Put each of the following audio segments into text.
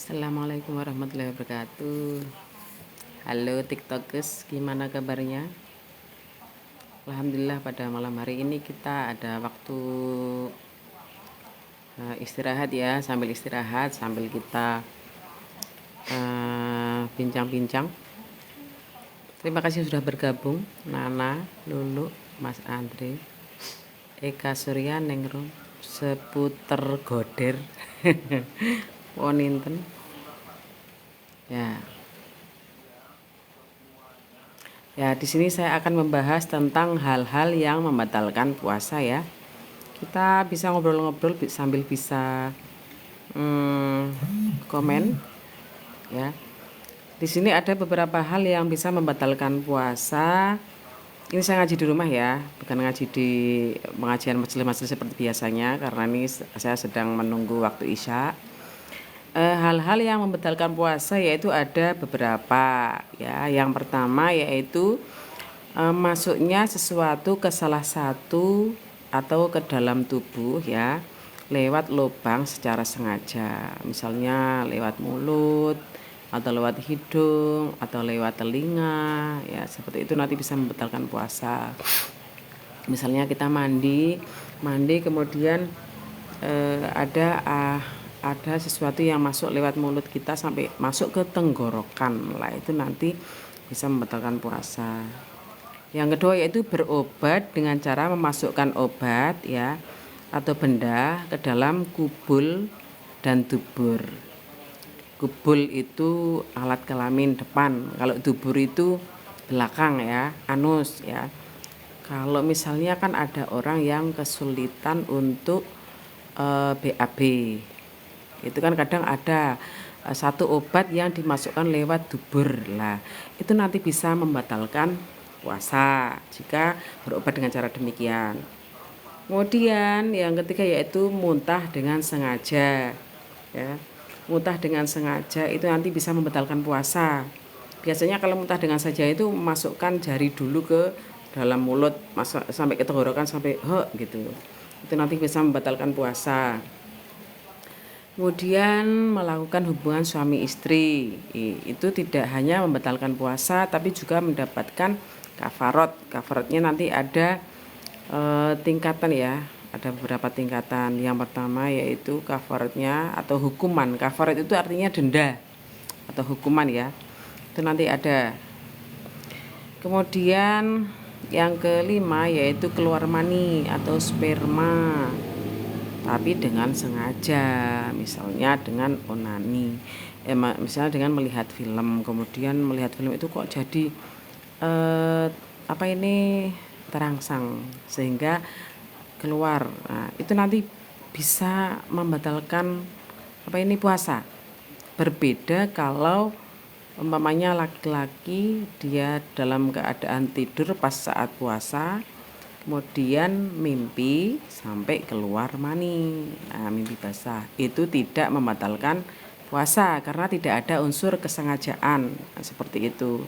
Assalamualaikum warahmatullahi wabarakatuh. Halo TikTokers, gimana kabarnya? Alhamdulillah pada malam hari ini kita ada waktu istirahat ya. Sambil istirahat, sambil kita bincang-bincang. Terima kasih sudah bergabung, Nana, Lulu, Mas Andre, Eka Surya, Nengrum, seputar goder, Woninten. Ya, ya di sini saya akan membahas tentang hal-hal yang membatalkan puasa ya. Kita bisa ngobrol-ngobrol sambil bisa komen ya. Di sini ada beberapa hal yang bisa membatalkan puasa. Ini saya ngaji di rumah ya, bukan ngaji di pengajian majelis-majelis seperti biasanya, karena ini saya sedang menunggu waktu Isya. Hal-hal yang membatalkan puasa yaitu ada beberapa ya. Yang pertama yaitu masuknya sesuatu ke salah satu atau ke dalam tubuh ya lewat lubang secara sengaja, misalnya lewat mulut atau lewat hidung atau lewat telinga ya, seperti itu nanti bisa membatalkan puasa. Misalnya kita mandi kemudian ada sesuatu yang masuk lewat mulut kita sampai masuk ke tenggorokan lah, itu nanti bisa membatalkan puasa. Yang kedua yaitu berobat dengan cara memasukkan obat ya atau benda ke dalam kubul dan dubur. Kubul itu alat kelamin depan, kalau dubur itu belakang ya, anus ya. Kalau misalnya kan ada orang yang kesulitan untuk BAB, itu kan kadang ada satu obat yang dimasukkan lewat dubur lah, itu nanti bisa membatalkan puasa jika berobat dengan cara demikian. Kemudian yang ketiga yaitu muntah dengan sengaja ya. Muntah dengan sengaja itu nanti bisa membatalkan puasa. Biasanya kalau muntah dengan saja itu masukkan jari dulu ke dalam mulut sampai ke tenggorokan sampai gitu. Itu nanti bisa membatalkan puasa. Kemudian melakukan hubungan suami istri, itu tidak hanya membatalkan puasa tapi juga mendapatkan kafarot. Kafarotnya nanti ada tingkatan ya, ada beberapa tingkatan. Yang pertama yaitu kafarotnya atau hukuman. Kafarat itu artinya denda atau hukuman ya, itu nanti ada. Kemudian yang kelima yaitu keluar mani atau sperma tapi dengan sengaja, misalnya dengan onani, misalnya dengan melihat film, kemudian melihat film itu kok jadi terangsang sehingga keluar. Nah, itu nanti bisa membatalkan puasa. Berbeda kalau umpamanya laki-laki dia dalam keadaan tidur pas saat puasa, kemudian mimpi sampai keluar mani, mimpi basah, itu tidak membatalkan puasa karena tidak ada unsur kesengajaan seperti itu,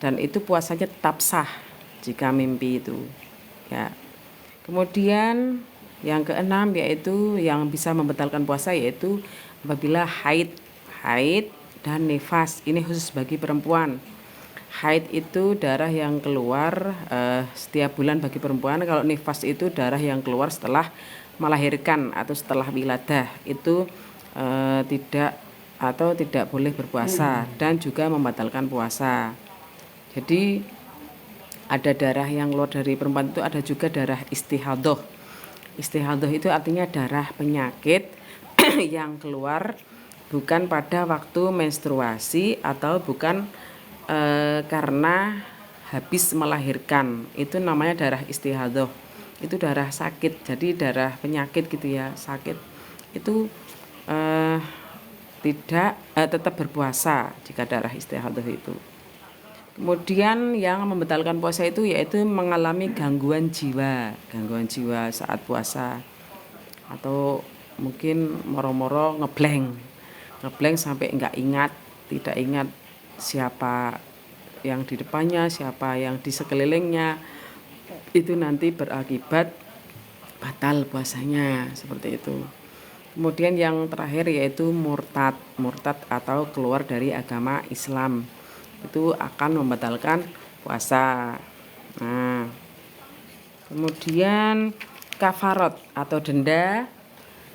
dan itu puasanya tetap sah jika mimpi itu ya. Kemudian yang keenam yaitu yang bisa membatalkan puasa yaitu apabila haid dan nifas. Ini khusus bagi perempuan. Haid itu darah yang keluar setiap bulan bagi perempuan. Kalau nifas itu darah yang keluar setelah melahirkan atau setelah wiladah, itu tidak boleh berpuasa dan juga membatalkan puasa. Jadi ada darah yang keluar dari perempuan itu, ada juga darah istihadoh. Istihadoh itu artinya darah penyakit yang keluar bukan pada waktu menstruasi atau bukan karena habis melahirkan, itu namanya darah istihadoh. Itu darah sakit, jadi darah penyakit gitu ya, sakit. Itu tetap berpuasa jika darah istihadoh itu. Kemudian yang membatalkan puasa itu yaitu mengalami gangguan jiwa saat puasa, atau mungkin moro-moro ngeblank sampai tidak ingat siapa yang di depannya, siapa yang di sekelilingnya, itu nanti berakibat batal puasanya, seperti itu. Kemudian yang terakhir yaitu murtad. Murtad atau keluar dari agama Islam. Itu akan membatalkan puasa. Nah, kemudian kafarot atau denda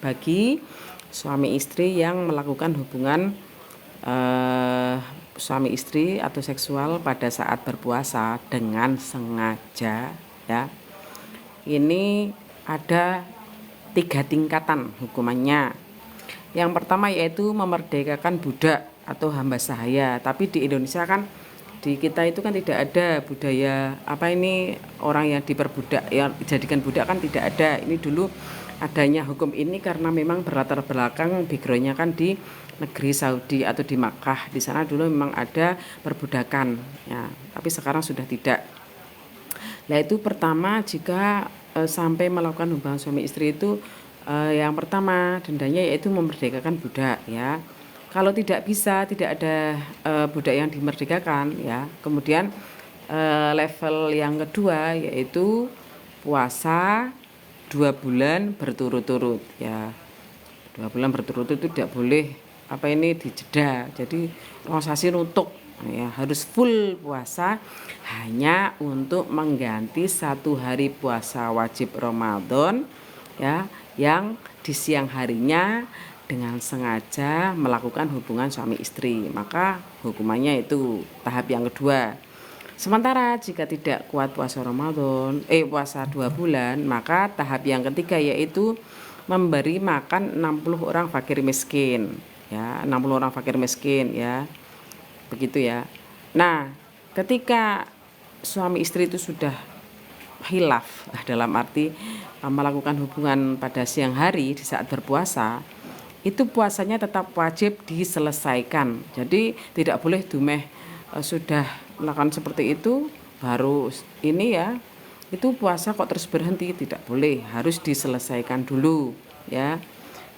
bagi suami istri yang melakukan hubungan suami istri atau seksual pada saat berpuasa dengan sengaja, ya. Ini ada 3 tingkatan hukumannya. Yang pertama yaitu memerdekakan budak atau hamba sahaya. Tapi di Indonesia kan, di kita itu kan tidak ada budaya orang yang diperbudak, yang dijadikan budak kan tidak ada. Ini dulu adanya hukum ini karena memang berlatar belakang backgroundnya kan di negeri Saudi atau di Makkah. Di sana dulu memang ada perbudakan, ya. Tapi sekarang sudah tidak. Nah, itu pertama jika sampai melakukan hubungan suami istri itu, yang pertama dendanya yaitu memerdekakan budak, ya. Kalau tidak bisa, tidak ada budak yang dimerdekakan, ya. Kemudian level yang kedua yaitu puasa 2 bulan berturut-turut, ya. 2 bulan berturut-turut itu tidak boleh dijeda. Jadi organisasi nutup, ya, harus full puasa hanya untuk mengganti 1 hari puasa wajib Ramadan, ya, yang di siang harinya dengan sengaja melakukan hubungan suami istri. Maka hukumannya itu tahap yang kedua. Sementara jika tidak kuat puasa puasa 2 bulan, maka tahap yang ketiga yaitu memberi makan 60 orang fakir miskin, ya, 60 orang fakir miskin, ya. Begitu, ya. Nah, ketika suami istri itu sudah khilaf, dalam arti melakukan hubungan pada siang hari di saat berpuasa, itu puasanya tetap wajib diselesaikan. Jadi tidak boleh dumeh sudah melakukan seperti itu baru ini, ya, itu puasa kok terus berhenti, tidak boleh, harus diselesaikan dulu, ya.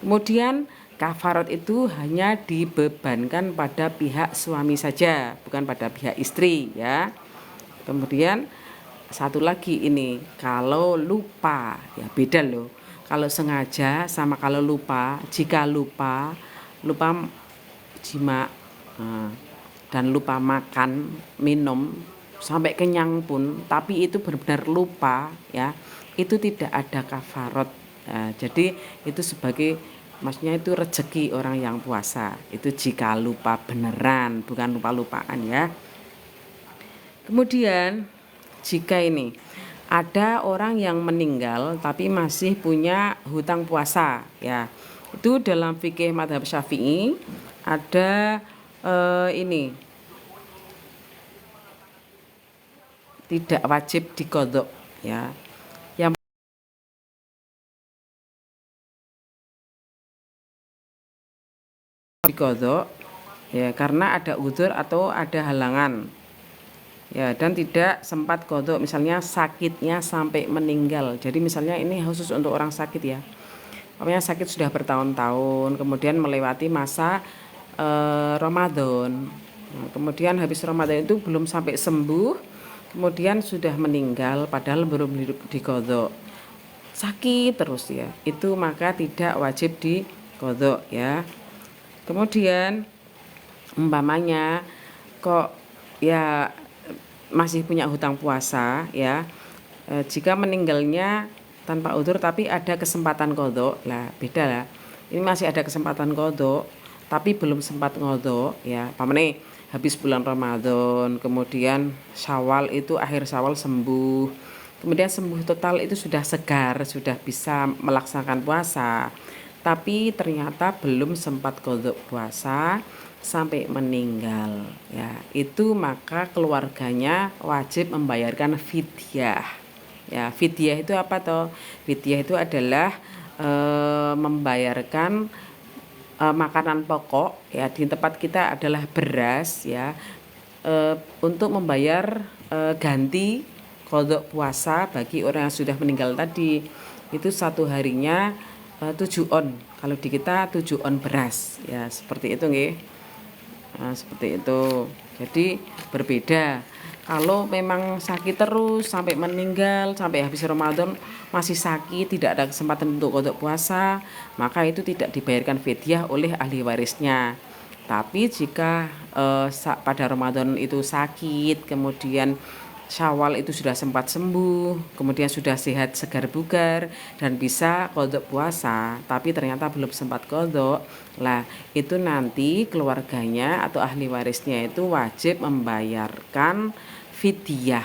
Kemudian kafarat itu hanya dibebankan pada pihak suami saja, bukan pada pihak istri, ya. Kemudian satu lagi ini, kalau lupa, ya beda loh. Kalau sengaja sama kalau lupa. Jika lupa jima, dan lupa makan, minum sampai kenyang pun, tapi itu benar-benar lupa, ya, itu tidak ada kafarat. Jadi itu sebagai, maksudnya itu rezeki orang yang puasa. Itu jika lupa beneran, bukan lupa-lupaan, ya. Kemudian jika ini ada orang yang meninggal tapi masih punya hutang puasa, ya, itu dalam fikih mazhab Syafi'i ada ini tidak wajib diqodho, ya. Yang diqodho, ya, karena ada udzur atau ada halangan, ya, dan tidak sempat qodho, misalnya sakitnya sampai meninggal. Jadi misalnya ini khusus untuk orang sakit, ya, pokoknya sakit sudah bertahun-tahun, kemudian melewati masa Ramadan. Nah, kemudian habis Ramadan itu belum sampai sembuh, kemudian sudah meninggal padahal belum diqodho, sakit terus, ya, itu maka tidak wajib diqodho, ya. Kemudian umpamanya kok, ya, masih punya hutang puasa, ya, jika meninggalnya tanpa udzur tapi ada kesempatan qodho, lah beda lah. Ini masih ada kesempatan qodho tapi belum sempat ngodho, ya, pamane habis bulan Ramadan, kemudian Syawal itu akhir Syawal sembuh, kemudian sembuh total itu sudah segar, sudah bisa melaksanakan puasa, tapi ternyata belum sempat qodho puasa sampai meninggal, ya, itu maka keluarganya wajib membayarkan fidyah, ya. Fidyah itu apa toh? Fidyah itu adalah membayarkan makanan pokok, ya, di tempat kita adalah beras, ya, untuk membayar ganti qodho puasa bagi orang yang sudah meninggal tadi. Itu 1 harinya 7 on, kalau di kita 7 on beras, ya, seperti itu, nggih. Nah, seperti itu. Jadi berbeda. Kalau memang sakit terus sampai meninggal, sampai habis Ramadan masih sakit, tidak ada kesempatan untuk qada puasa, maka itu tidak dibayarkan fidyah oleh ahli warisnya. Tapi jika pada Ramadan itu sakit, kemudian Syawal itu sudah sempat sembuh, kemudian sudah sehat segar bugar dan bisa qada puasa, tapi ternyata belum sempat qada. Lah, itu nanti keluarganya atau ahli warisnya itu wajib membayarkan fidyah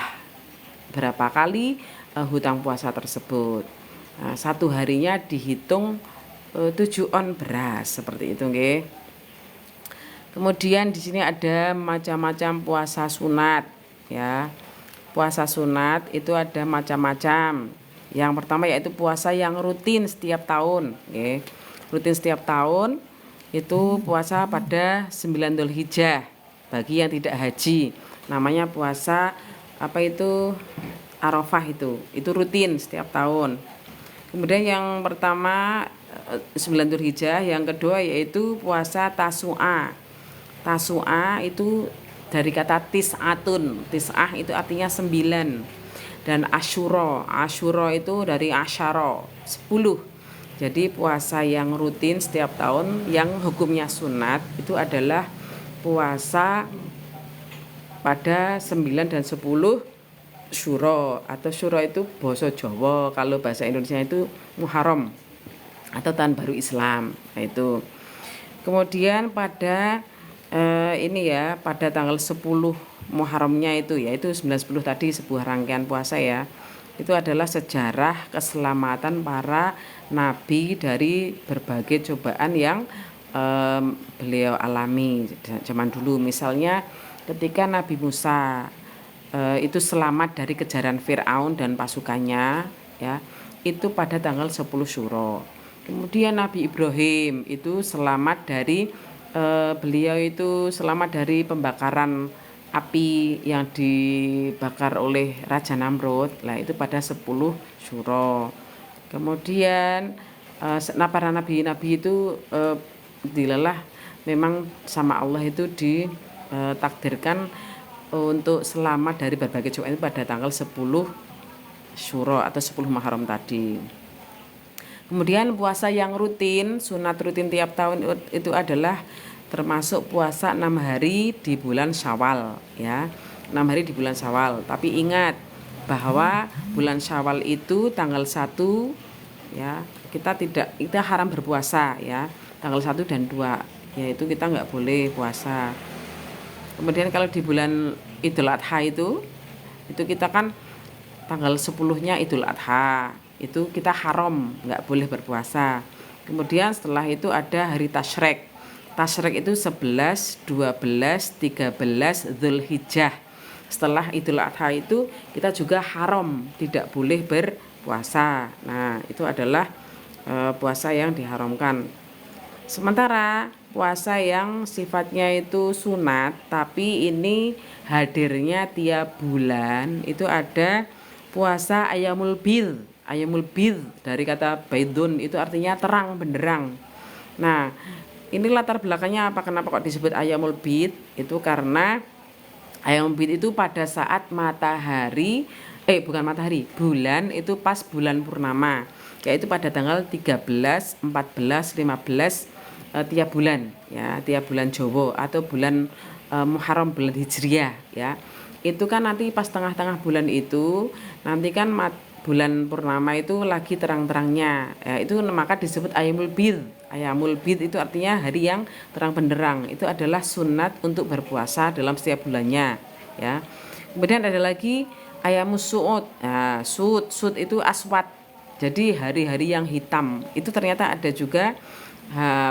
berapa kali hutang puasa tersebut. Nah, satu harinya dihitung 7 on beras seperti itu nggih. Kemudian di sini ada macam-macam puasa sunat ya. Puasa sunat itu ada macam-macam. Yang pertama yaitu puasa yang rutin setiap tahun, okay. Rutin setiap tahun itu puasa pada 9 Dzulhijjah bagi yang tidak haji. Namanya puasa apa itu? Arafah itu rutin setiap tahun. Kemudian yang pertama 9 Dzulhijjah, yang kedua yaitu puasa Tasu'a. Tasu'a itu dari kata tis'atun. Tis'ah itu artinya 9. Dan Asyura. Asyura itu dari asyara, 10. Jadi puasa yang rutin setiap tahun yang hukumnya sunat itu adalah puasa pada 9 dan 10 Syuro. Atau Syuro itu basa Jawa, kalau bahasa Indonesia itu Muharram atau Tahun Baru Islam. Nah, itu. Kemudian pada ini ya, pada tanggal 10 Muharramnya itu yaitu 9-10 tadi, sebuah rangkaian puasa ya. Itu adalah sejarah keselamatan para nabi dari berbagai cobaan yang beliau alami zaman dulu. Misalnya ketika Nabi Musa itu selamat dari kejaran Fir'aun dan pasukannya ya, itu pada tanggal 10 Syuro. Kemudian Nabi Ibrahim itu selamat dari beliau itu selamat dari pembakaran api yang dibakar oleh Raja Namrud. Lah itu pada 10 Syuro. Kemudian para nabi-nabi itu dilelah memang sama Allah itu ditakdirkan untuk selamat dari berbagai cobaan itu pada tanggal 10 Syuro atau 10 Muharram tadi. Kemudian puasa yang rutin, sunat rutin tiap tahun itu adalah termasuk puasa 6 hari di bulan Syawal ya. 6 hari di bulan Syawal. Tapi ingat bahwa bulan Syawal itu tanggal 1 ya, kita haram berpuasa ya. Tanggal 1 dan 2 yaitu kita nggak boleh puasa. Kemudian kalau di bulan Idul Adha itu kita kan tanggal 10-nya Idul Adha. Itu kita haram, nggak boleh berpuasa. Kemudian setelah itu ada hari Tasyrik. Tasyrik itu 11, 12, 13 Dzulhijjah. Setelah Idul Adha itu kita juga haram, tidak boleh berpuasa. Nah, itu adalah puasa yang diharamkan. Sementara puasa yang sifatnya itu sunat tapi ini hadirnya tiap bulan itu ada puasa Ayyamul Bidh. Ayyamul Bidh dari kata baidun itu artinya terang benderang. Nah, ini latar belakangnya apa? Kenapa kok disebut Ayyamul Bidh? Itu karena Ayyamul Bidh itu pada saat bulan itu pas bulan purnama, yaitu pada tanggal 13, 14, 15 tiap bulan ya, tiap bulan Jawa atau bulan Muharram, bulan Hijriah ya. Itu kan nanti pas tengah-tengah bulan itu nanti kan bulan purnama itu lagi terang-terangnya ya, itu maka disebut Ayyamul Bidh. Ayyamul Bidh itu artinya hari yang terang benderang. Itu adalah sunat untuk berpuasa dalam setiap bulannya ya. Kemudian ada lagi Ayyamus Su'ud. Nah, Su'ud itu aswad. Jadi hari-hari yang hitam. Itu ternyata ada juga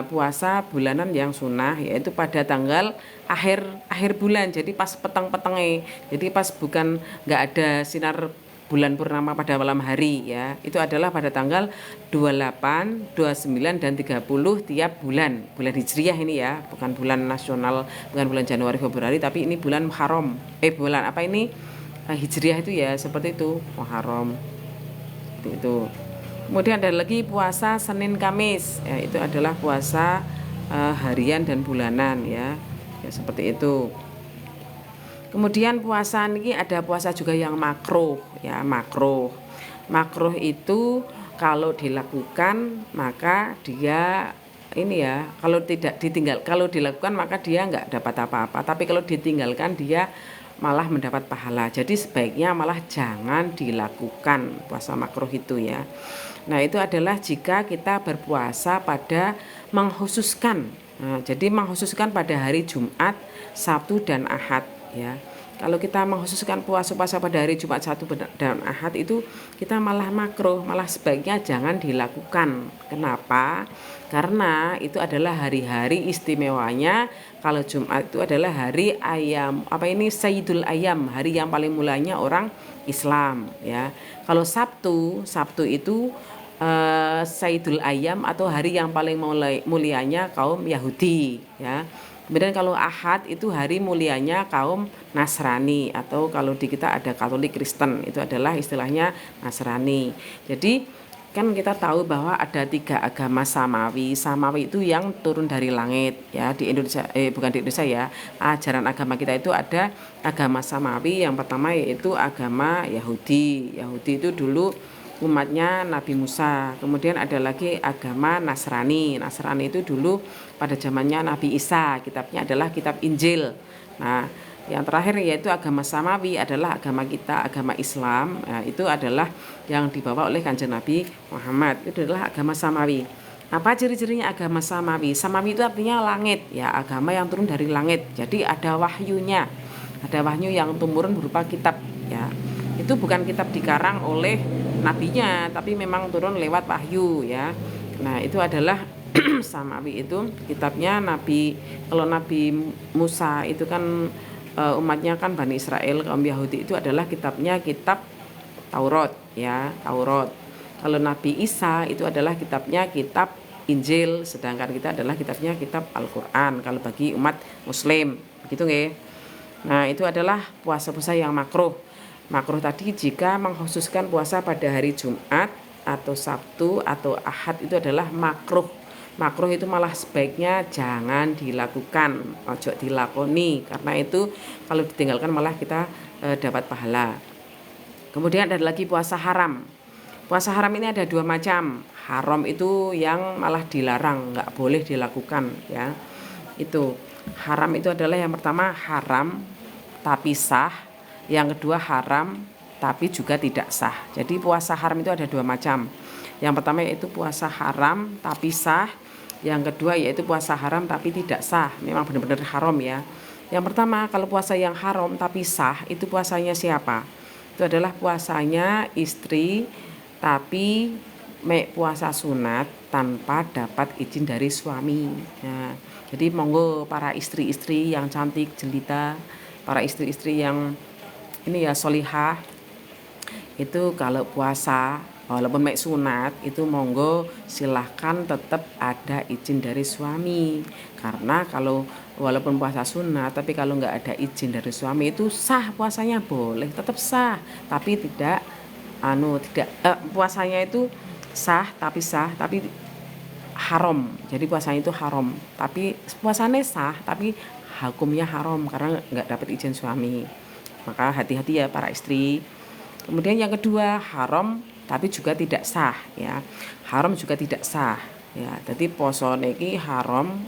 puasa bulanan yang sunnah, yaitu pada tanggal akhir bulan. Jadi pas petang-petangnya. Jadi pas bukan nggak ada sinar bulan purnama pada malam hari ya. Itu adalah pada tanggal 28, 29 dan 30 tiap bulan. Bulan Hijriah ini ya, bukan bulan nasional, bukan bulan Januari Februari, tapi ini bulan Muharram. Bulan apa ini? Hijriah itu ya, seperti itu, Muharram. Seperti itu. Kemudian ada lagi puasa Senin Kamis. Ya, itu adalah puasa harian dan bulanan ya. Ya seperti itu. Kemudian puasa ini ada puasa juga yang makruh ya, makruh. Makruh itu kalau dilakukan maka dia ini ya, kalau dilakukan maka dia nggak dapat apa-apa, tapi kalau ditinggalkan dia malah mendapat pahala. Jadi sebaiknya malah jangan dilakukan puasa makruh itu ya. Nah, itu adalah jika kita berpuasa pada mengkhususkan. Nah, jadi mengkhususkan pada hari Jumat, Sabtu dan Ahad ya. Kalau kita mengkhususkan puasa-puasa pada hari Jumat, Sabtu dan Ahad itu kita malah makruh, malah sebaiknya jangan dilakukan. Kenapa? Karena itu adalah hari-hari istimewanya. Kalau Jumat itu adalah hari ayam, Sayyidul Ayam, hari yang paling mulanya orang Islam ya. Kalau Sabtu itu Sayyidul Ayam atau hari yang paling mulianya kaum Yahudi ya. Kemudian kalau Ahad itu hari mulianya kaum Nasrani, atau kalau di kita ada Katolik Kristen, itu adalah istilahnya Nasrani. Jadi kan kita tahu bahwa ada 3 agama samawi. Samawi itu yang turun dari langit ya, di Indonesia bukan di Indonesia ya. Ajaran agama kita itu ada agama samawi. Yang pertama yaitu agama Yahudi. Yahudi itu dulu umatnya Nabi Musa. Kemudian ada lagi agama Nasrani. Nasrani itu dulu pada zamannya Nabi Isa. Kitabnya adalah kitab Injil. Nah, yang terakhir yaitu agama Samawi adalah agama kita, agama Islam. Nah, itu adalah yang dibawa oleh Kanjeng Nabi Muhammad. Itu adalah agama Samawi. Apa ciri-cirinya agama Samawi? Samawi itu artinya langit ya, agama yang turun dari langit. Jadi ada wahyunya. Ada wahyu yang turun berupa kitab ya. Itu bukan kitab dikarang oleh nabinya, tapi memang turun lewat wahyu ya. Nah, itu adalah Samawi, itu kitabnya Nabi. Kalau Nabi Musa itu kan umatnya kan Bani Israel, kaum Yahudi, itu adalah kitabnya kitab Taurat ya, Taurat. Kalau Nabi Isa itu adalah kitabnya kitab Injil, sedangkan kita adalah kitabnya kitab Al-Qur'an kalau bagi umat muslim. Begitu nggih. Nah, itu adalah puasa-puasa yang makruh. Makruh tadi jika mengkhususkan puasa pada hari Jumat atau Sabtu atau Ahad itu adalah makruh. Makruh itu malah sebaiknya jangan dilakukan, ojo dilakoni, karena itu kalau ditinggalkan malah kita dapat pahala. Kemudian ada lagi puasa haram. Puasa haram ini ada 2 macam. Haram itu yang malah dilarang, nggak boleh dilakukan ya. Itu haram itu adalah yang pertama haram tapi sah. Yang kedua haram tapi juga tidak sah. Jadi puasa haram itu ada 2 macam. Yang pertama yaitu puasa haram tapi sah. Yang kedua yaitu puasa haram tapi tidak sah. Memang benar-benar haram ya. Yang pertama, kalau puasa yang haram tapi sah, itu puasanya siapa? Itu adalah puasanya istri tapi puasa sunat tanpa dapat izin dari suami. Nah, jadi monggo para istri-istri yang cantik jelita, para istri-istri yang ini ya solihah, itu kalau puasa walaupun mek sunat itu monggo silahkan tetap ada izin dari suami, karena kalau walaupun puasa sunat tapi kalau nggak ada izin dari suami itu sah puasanya, boleh tetap sah tapi tidak puasanya itu sah tapi haram. Jadi puasanya itu haram tapi puasanya sah tapi hukumnya haram karena nggak dapat izin suami. Maka hati-hati ya para istri. Kemudian yang kedua, haram tapi juga tidak sah ya. Haram juga tidak sah ya. Jadi poso niki haram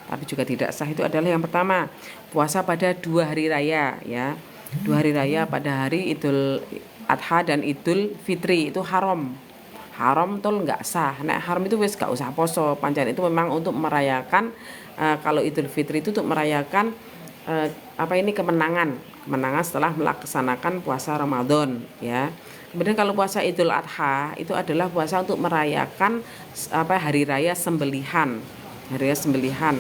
tapi juga tidak sah itu adalah yang pertama, puasa pada 2 hari raya ya. 2 hari raya pada hari Idul Adha dan Idul Fitri itu haram. Haram tol nggak sah. Nek haram itu wis gak usah poso. Pancen itu memang untuk merayakan kalau Idul Fitri itu untuk merayakan kemenangan setelah melaksanakan puasa Ramadan ya. Kemudian kalau puasa Idul Adha itu adalah puasa untuk merayakan hari raya sembelihan. Hari raya sembelihan.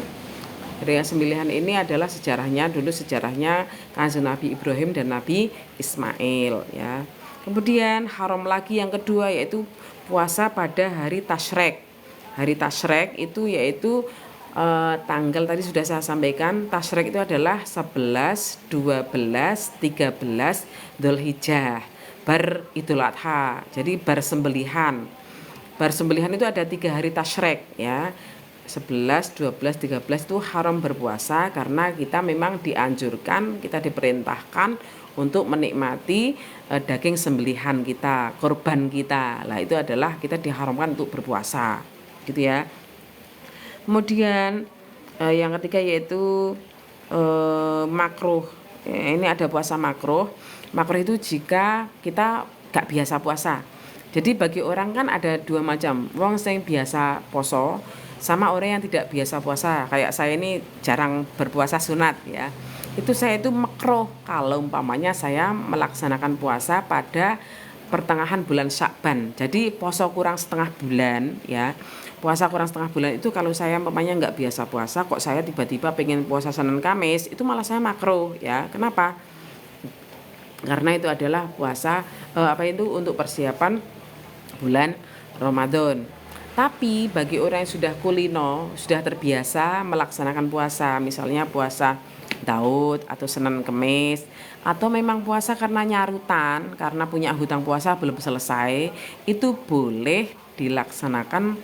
Hari raya sembelihan ini adalah sejarahnya Kanjeng Nabi Ibrahim dan Nabi Ismail ya. Kemudian haram lagi yang kedua yaitu puasa pada hari Tasyrik. Hari Tasyrik itu yaitu tanggal tadi sudah saya sampaikan, Tasyrik itu adalah 11, 12, 13 Dzulhijjah, bar Idul Adha. Jadi bar sembelihan. Bar sembelihan itu ada 3 hari Tasyrik ya. 11, 12, 13 itu haram berpuasa karena kita memang dianjurkan, kita diperintahkan untuk menikmati daging sembelihan kita, korban kita. Lah itu adalah kita diharamkan untuk berpuasa, gitu ya. Kemudian yang ketiga yaitu makruh. Ini ada puasa makruh. Makruh itu jika kita gak biasa puasa. Jadi bagi orang kan ada dua macam, wong sing biasa poso sama orang yang tidak biasa puasa. Kayak saya ini jarang berpuasa sunat ya. Itu saya itu makruh kalau umpamanya saya melaksanakan puasa pada pertengahan bulan Syakban. Jadi poso kurang setengah bulan ya. Puasa kurang setengah bulan itu kalau saya umpamanya nggak biasa puasa, kok saya tiba-tiba pengen puasa Senin Kamis, itu malah saya makruh ya. Kenapa? Karena itu adalah puasa untuk persiapan bulan Ramadan. Tapi bagi orang yang sudah kulino, sudah terbiasa melaksanakan puasa, misalnya puasa Daud atau Senin Kemis, atau memang puasa karena nyarutan, karena punya hutang puasa belum selesai, itu boleh dilaksanakan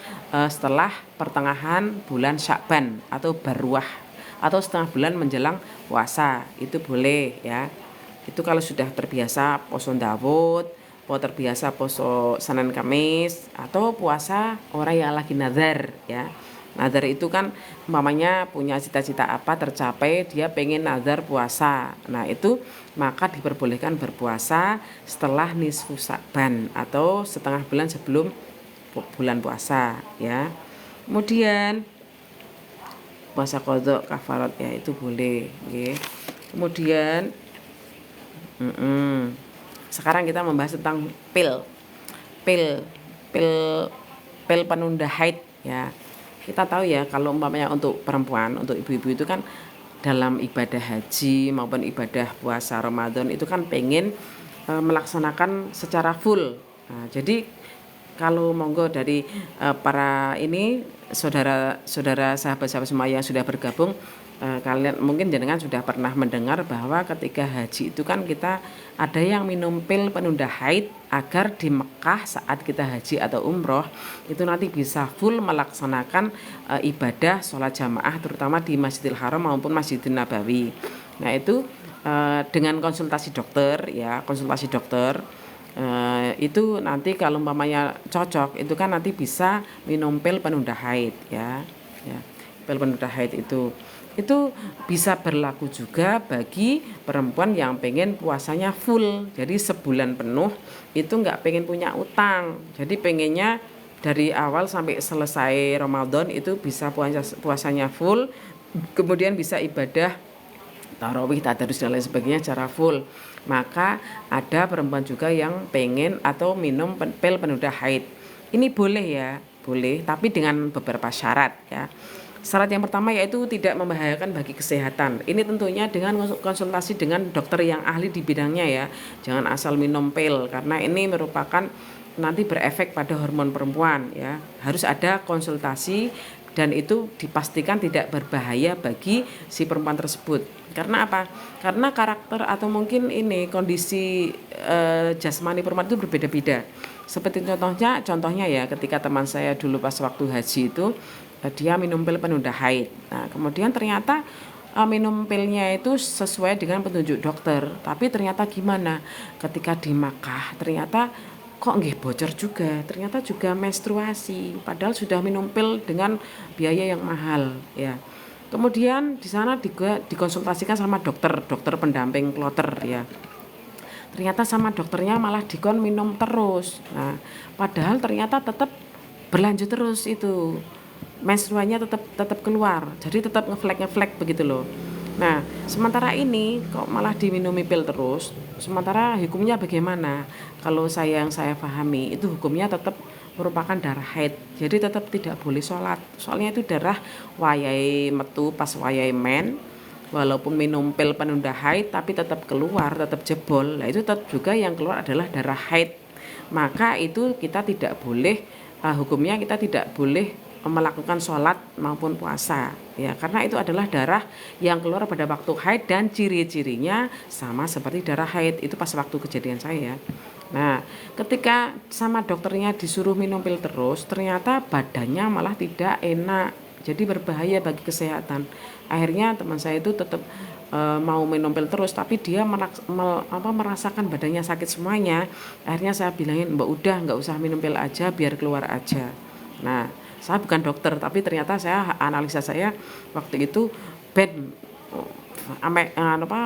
setelah pertengahan bulan Syakban atau Barwah atau setengah bulan menjelang puasa, itu boleh ya. Itu kalau sudah terbiasa poso Daud, terbiasa poso Senin Kamis, atau puasa orang yang lagi nazar ya. Nazar itu kan umpamanya punya cita-cita apa tercapai, dia pengen nazar puasa. Nah itu maka diperbolehkan berpuasa setelah nisfu Syakban atau setengah bulan sebelum bulan puasa ya. Kemudian puasa qadha kafarat ya itu boleh ya. Kemudian sekarang kita membahas tentang pil penunda haid ya. Kita tahu ya kalau umpamanya untuk perempuan, untuk ibu-ibu itu kan dalam ibadah haji maupun ibadah puasa Ramadan itu kan pengen melaksanakan secara full. Nah, jadi kalau monggo dari para ini saudara-saudara sahabat-sahabat semua yang sudah bergabung, kalian mungkin jenengan sudah pernah mendengar bahwa ketika haji itu kan kita ada yang minum pil penunda haid agar di Mekah saat kita haji atau umroh itu nanti bisa full melaksanakan ibadah sholat jamaah terutama di Masjidil Haram maupun Masjidil Nabawi. Nah itu dengan konsultasi dokter ya, itu nanti kalau umpamanya cocok itu kan nanti bisa minum pil penunda haid ya, pil penunda haid itu bisa berlaku juga bagi perempuan yang pengen puasanya full, jadi sebulan penuh itu nggak pengen punya utang, jadi pengennya dari awal sampai selesai Ramadan itu bisa puasanya full, kemudian bisa ibadah tarawih, tadarus dan lain sebagainya secara full. Maka ada perempuan juga yang pengen atau minum pil penunda haid. Ini boleh ya, boleh, tapi dengan beberapa syarat ya. Syarat yang pertama yaitu tidak membahayakan bagi kesehatan. Ini tentunya dengan konsultasi dengan dokter yang ahli di bidangnya ya. Jangan asal minum pil karena ini merupakan nanti berefek pada hormon perempuan ya. Harus ada konsultasi dan itu dipastikan tidak berbahaya bagi si perempuan tersebut. Karena apa? Karena karakter atau mungkin ini kondisi jasmani perempuan itu berbeda-beda. Seperti contohnya ya ketika teman saya dulu pas waktu haji itu dia minum pil penunda haid. Nah, kemudian ternyata minum pilnya itu sesuai dengan petunjuk dokter. Tapi ternyata gimana? Ketika di Makkah ternyata kok nggih bocor juga. Ternyata juga menstruasi. Padahal sudah minum pil dengan biaya yang mahal ya. Kemudian di sana juga dikonsultasikan sama dokter pendamping kloter ya. Ternyata sama dokternya malah dikon minum terus. Nah, padahal ternyata tetap berlanjut terus itu. Menstruasinya tetap keluar, jadi tetap ngeflek begitu loh. Nah sementara ini kok malah diminumi pil terus, sementara hukumnya bagaimana? Kalau yang saya pahami itu hukumnya tetap merupakan darah haid, jadi tetap tidak boleh sholat, soalnya itu darah wayai metu pas wayai men, walaupun minum pil penunda haid tapi tetap keluar, tetap jebol. Nah itu tetap juga yang keluar adalah darah haid, maka itu kita tidak boleh hukumnya kita tidak boleh melakukan sholat maupun puasa ya, karena itu adalah darah yang keluar pada waktu haid dan ciri-cirinya sama seperti darah haid itu pas waktu kejadian saya. Nah ketika sama dokternya disuruh minum pil terus ternyata badannya malah tidak enak jadi berbahaya bagi kesehatan. Akhirnya teman saya itu tetap mau minum pil terus, tapi dia merasakan badannya sakit semuanya. Akhirnya saya bilangin, Mbak udah nggak usah minum pil aja, biar keluar aja. Nah, saya bukan dokter, tapi ternyata analisa saya waktu itu bed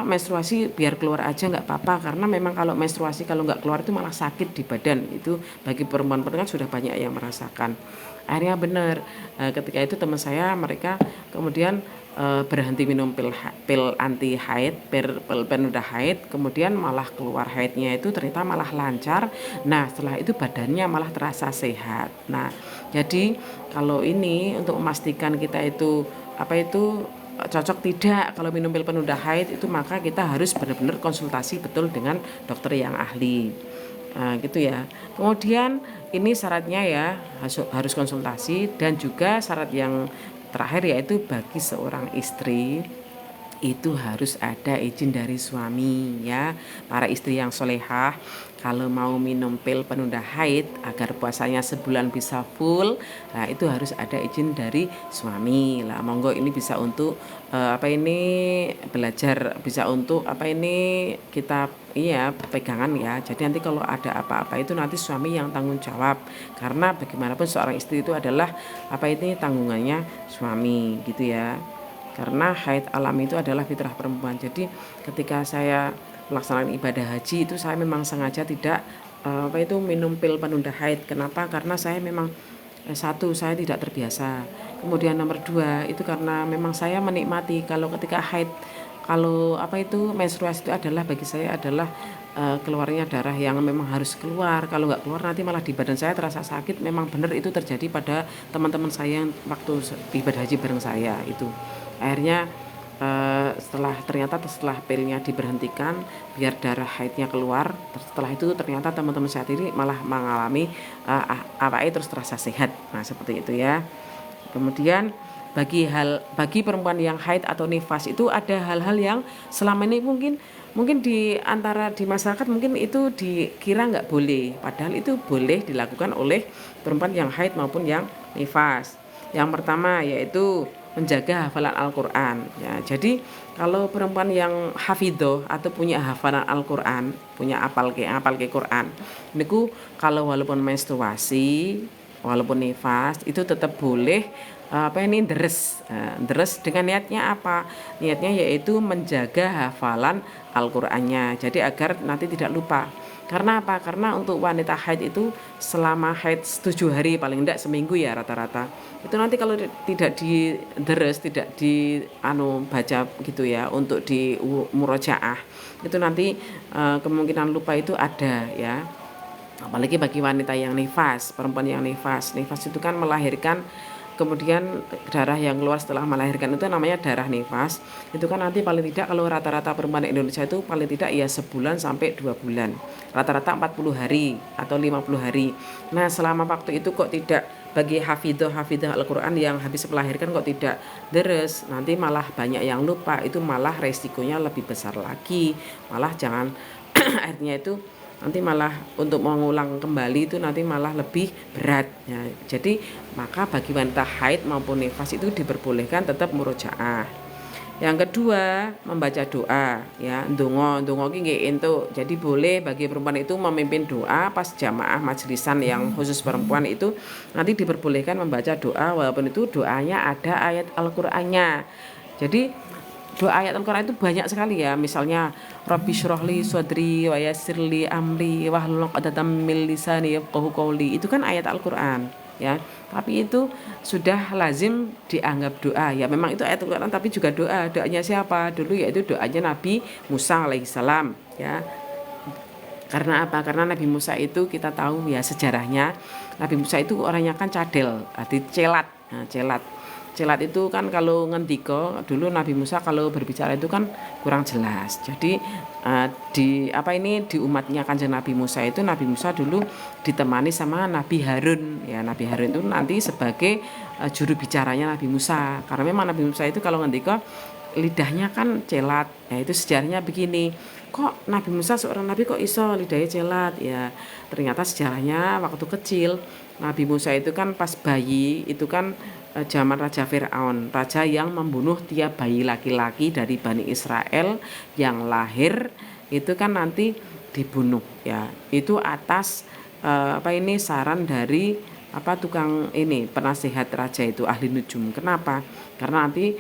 menstruasi biar keluar aja nggak apa-apa, karena memang kalau menstruasi kalau nggak keluar itu malah sakit di badan. Itu bagi perempuan-perempuan kan sudah banyak yang merasakan. Akhirnya benar, ketika itu teman saya mereka kemudian berhenti minum pil anti haid, pil penunda haid, kemudian malah keluar haidnya itu ternyata malah lancar. Nah, setelah itu badannya malah terasa sehat. Nah, jadi kalau ini untuk memastikan kita itu cocok tidak kalau minum pil penunda haid itu, maka kita harus benar-benar konsultasi betul dengan dokter yang ahli. Gitu ya. Kemudian ini syaratnya ya harus konsultasi, dan juga syarat yang terakhir yaitu bagi seorang istri itu harus ada izin dari suami ya. Para istri yang solehah, kalau mau minum pil penunda haid agar puasanya sebulan bisa full, nah itu harus ada izin dari suami lah. Monggo ini bisa untuk belajar, bisa untuk kita pegangan ya. Jadi nanti kalau ada apa-apa itu nanti suami yang tanggung jawab, karena bagaimanapun seorang istri itu adalah tanggungannya suami gitu ya. Karena haid alami itu adalah fitrah perempuan. Jadi ketika saya melaksanakan ibadah haji itu saya memang sengaja tidak minum pil penunda haid. Kenapa? Karena saya memang satu, saya tidak terbiasa. Kemudian nomor dua, itu karena memang saya menikmati kalau ketika haid, kalau menstruasi itu adalah bagi saya adalah keluarnya darah yang memang harus keluar. Kalau nggak keluar nanti malah di badan saya terasa sakit. Memang benar itu terjadi pada teman-teman saya yang waktu ibadah haji bareng saya itu. Akhirnya setelah pilnya diberhentikan biar darah haidnya keluar, setelah itu ternyata teman-teman saya ini malah mengalami terus terasa sehat. Nah, seperti itu ya. Kemudian bagi perempuan yang haid atau nifas itu ada hal-hal yang selama ini mungkin di masyarakat mungkin itu dikira nggak boleh, padahal itu boleh dilakukan oleh perempuan yang haid maupun yang nifas. Yang pertama yaitu menjaga hafalan Al-Quran ya. Jadi kalau perempuan yang hafidhoh atau punya hafalan Al-Quran, punya apal ke Quran niku, kalau walaupun menstruasi, walaupun nifas, itu tetap boleh deres dengan niatnya apa? Niatnya yaitu menjaga hafalan Al-Qur'annya. Jadi agar nanti tidak lupa. Karena apa? Karena untuk wanita haid itu selama haid 7 hari, paling tidak seminggu ya rata-rata. Itu nanti kalau tidak dideres, tidak baca gitu ya, untuk di murojaah, itu nanti kemungkinan lupa itu ada ya. Apalagi bagi wanita yang nifas, perempuan yang nifas itu kan melahirkan, kemudian darah yang keluar setelah melahirkan itu namanya darah nifas. Itu kan nanti paling tidak kalau rata-rata perempuan Indonesia itu paling tidak ya sebulan sampai 2 bulan, rata-rata 40 hari atau 50 hari. Nah, selama waktu itu kok tidak, bagi hafidhah Al-Quran yang habis melahirkan kok tidak deres, nanti malah banyak yang lupa, itu malah resikonya lebih besar lagi. Malah jangan akhirnya itu nanti malah untuk mengulang kembali itu nanti malah lebih berat ya. Jadi maka bagi wanita haid maupun nifas itu diperbolehkan tetap murojaah. Yang kedua, membaca doa ya, ndonga ki nggih entuk. Jadi boleh bagi perempuan itu memimpin doa pas jamaah majlisan yang khusus perempuan itu, nanti diperbolehkan membaca doa walaupun itu doanya ada ayat Al-Qur'annya. Jadi doa ayat Al-Quran itu banyak sekali ya. Misalnya Rabbi syrahli sodri wa yassirli amri wahlul 'uqdatam min lisani yafqahu qawli. Itu kan ayat Al-Quran ya. Tapi itu sudah lazim dianggap doa ya. Memang itu ayat Al-Quran tapi juga doa. Doanya siapa? Dulu yaitu doanya Nabi Musa alaihissalam ya. Karena apa? Karena Nabi Musa itu kita tahu ya sejarahnya. Nabi Musa itu orangnya kan cadel, arti celat. Nah, celat itu kan kalau ngendika dulu Nabi Musa kalau berbicara itu kan kurang jelas. Jadi di umatnya Kanjeng Nabi Musa itu, Nabi Musa dulu ditemani sama Nabi Harun ya. Nabi Harun itu nanti sebagai juru bicaranya Nabi Musa. Karena memang Nabi Musa itu kalau ngendika lidahnya kan celat. Ya itu sejarahnya begini. Kok Nabi Musa seorang nabi kok iso lidahnya celat ya? Ternyata sejarahnya waktu kecil Nabi Musa itu kan pas bayi itu kan zaman Raja Fir'aun, raja yang membunuh tiap bayi laki-laki dari Bani Israel yang lahir itu kan nanti dibunuh ya. Itu atas saran dari tukang ini penasihat raja itu, ahli nujum. Kenapa? Karena nanti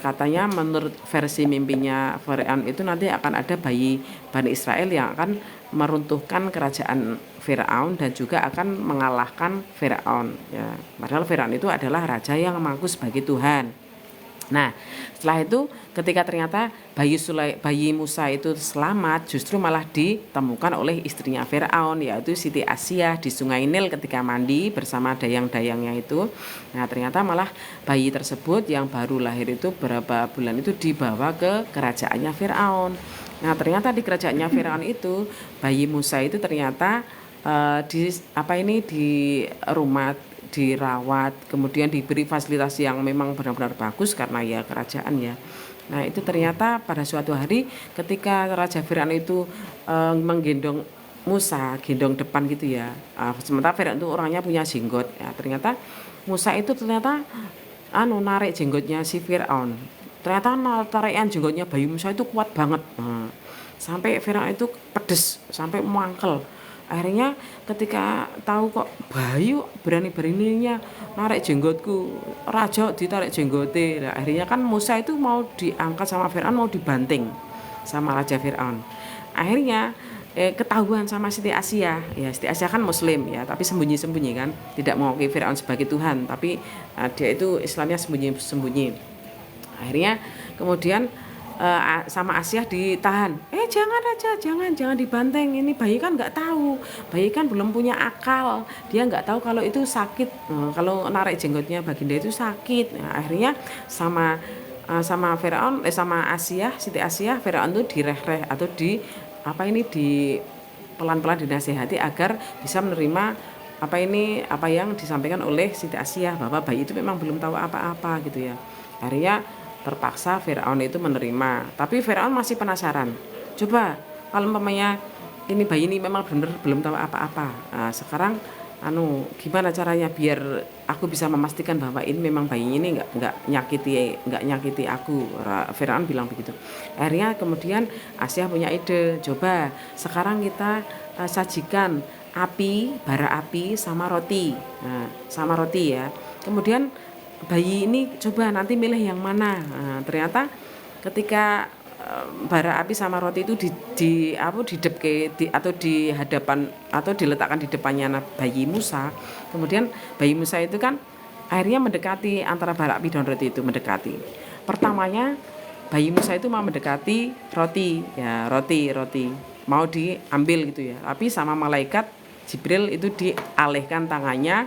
katanya menurut versi mimpinya Fir'aun itu nanti akan ada bayi Bani Israel yang akan meruntuhkan kerajaan Firaun dan juga akan mengalahkan Firaun ya. Padahal Firaun itu adalah raja yang mengaku sebagai Tuhan. Nah, setelah itu ketika ternyata bayi Musa itu selamat, justru malah ditemukan oleh istrinya Firaun, yaitu Siti Asyah di Sungai Nil ketika mandi bersama dayang-dayangnya itu. Nah, ternyata malah bayi tersebut yang baru lahir itu berapa bulan itu dibawa ke kerajaannya Firaun. Nah, ternyata di kerajaannya Firaun itu bayi Musa itu ternyata di rumah dirawat, kemudian diberi fasilitas yang memang benar-benar bagus karena ya kerajaan ya. Nah, itu ternyata pada suatu hari ketika Raja Firaun itu menggendong Musa, gendong depan gitu ya. Sementara Firaun itu orangnya punya jenggot ya. Ternyata Musa itu ternyata narik jenggotnya si Firaun. Ternyata tarikan jenggotnya bayi Musa itu kuat banget. Sampai Firaun itu pedes, sampai mangkel. Akhirnya ketika tahu kok bayu berani-beraninya narik jenggotku, raja ditarik jenggote. Nah, akhirnya kan Musa itu mau diangkat sama Firaun, mau dibanting sama Raja Firaun. Akhirnya ketahuan sama Siti Asyah. Ya, Siti Asyah kan muslim ya, tapi sembunyi-sembunyi kan, tidak mengakui Firaun sebagai Tuhan, tapi dia itu Islamnya sembunyi-sembunyi. Akhirnya kemudian sama Asyah ditahan. Jangan Raja, jangan dibanteng, ini bayi kan nggak tahu, bayi kan belum punya akal, dia nggak tahu kalau itu sakit, kalau narik jenggotnya baginda itu sakit. Nah, akhirnya sama Firaun sama Asyah, Siti Asyah, Firaun itu direh-reh atau di pelan-pelan dinasihati agar bisa menerima apa yang disampaikan oleh Siti Asyah, bahwa bayi itu memang belum tahu apa-apa gitu ya. Akhirnya terpaksa Firaun itu menerima, tapi Firaun masih penasaran. Coba kalau umpamanya ini bayi ini memang benar belum tahu apa-apa. Nah, sekarang gimana caranya biar aku bisa memastikan bahwa ini memang bayi ini nggak nyakiti aku. Firaun bilang begitu. Akhirnya kemudian Asyah punya ide, coba sekarang kita sajikan bara api sama roti. Nah, sama roti ya. Kemudian bayi ini coba nanti milih yang mana. Nah, ternyata ketika bara api sama roti itu atau di hadapan atau diletakkan di depannya bayi Musa. Kemudian bayi Musa itu kan akhirnya mendekati antara bara api dan roti itu mendekati. Pertamanya bayi Musa itu mau mendekati roti ya, roti mau diambil gitu ya. Tapi sama malaikat Jibril itu dialihkan tangannya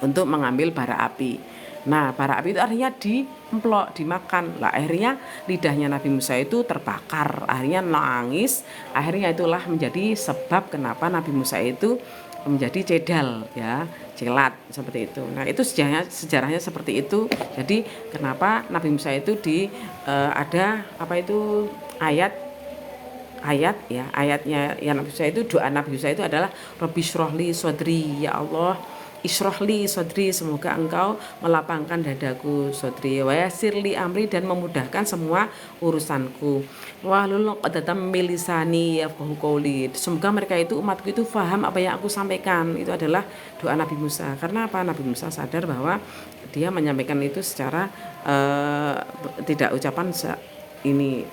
untuk mengambil bara api. Nah, bara api itu akhirnya diemplok, dimakan. Lah akhirnya lidahnya Nabi Musa itu terbakar, akhirnya nangis. Akhirnya itulah menjadi sebab kenapa Nabi Musa itu menjadi cedal ya, celat seperti itu. Nah, itu sejarahnya seperti itu. Jadi kenapa Nabi Musa itu ada ayatnya ya Nabi Musa itu, doa Nabi Musa itu adalah Rabbi syrahli sodri, ya Allah Isrohli sodri, semoga engkau melapangkan dadaku, sodri wa yasirli amri, dan memudahkan semua urusanku, wahlul uqdatam min lisani yafqahu qawli, semoga mereka itu umatku itu faham apa yang aku sampaikan. Itu adalah doa Nabi Musa. Karena apa? Nabi Musa sadar bahwa dia menyampaikan itu secara tidak ucapan ini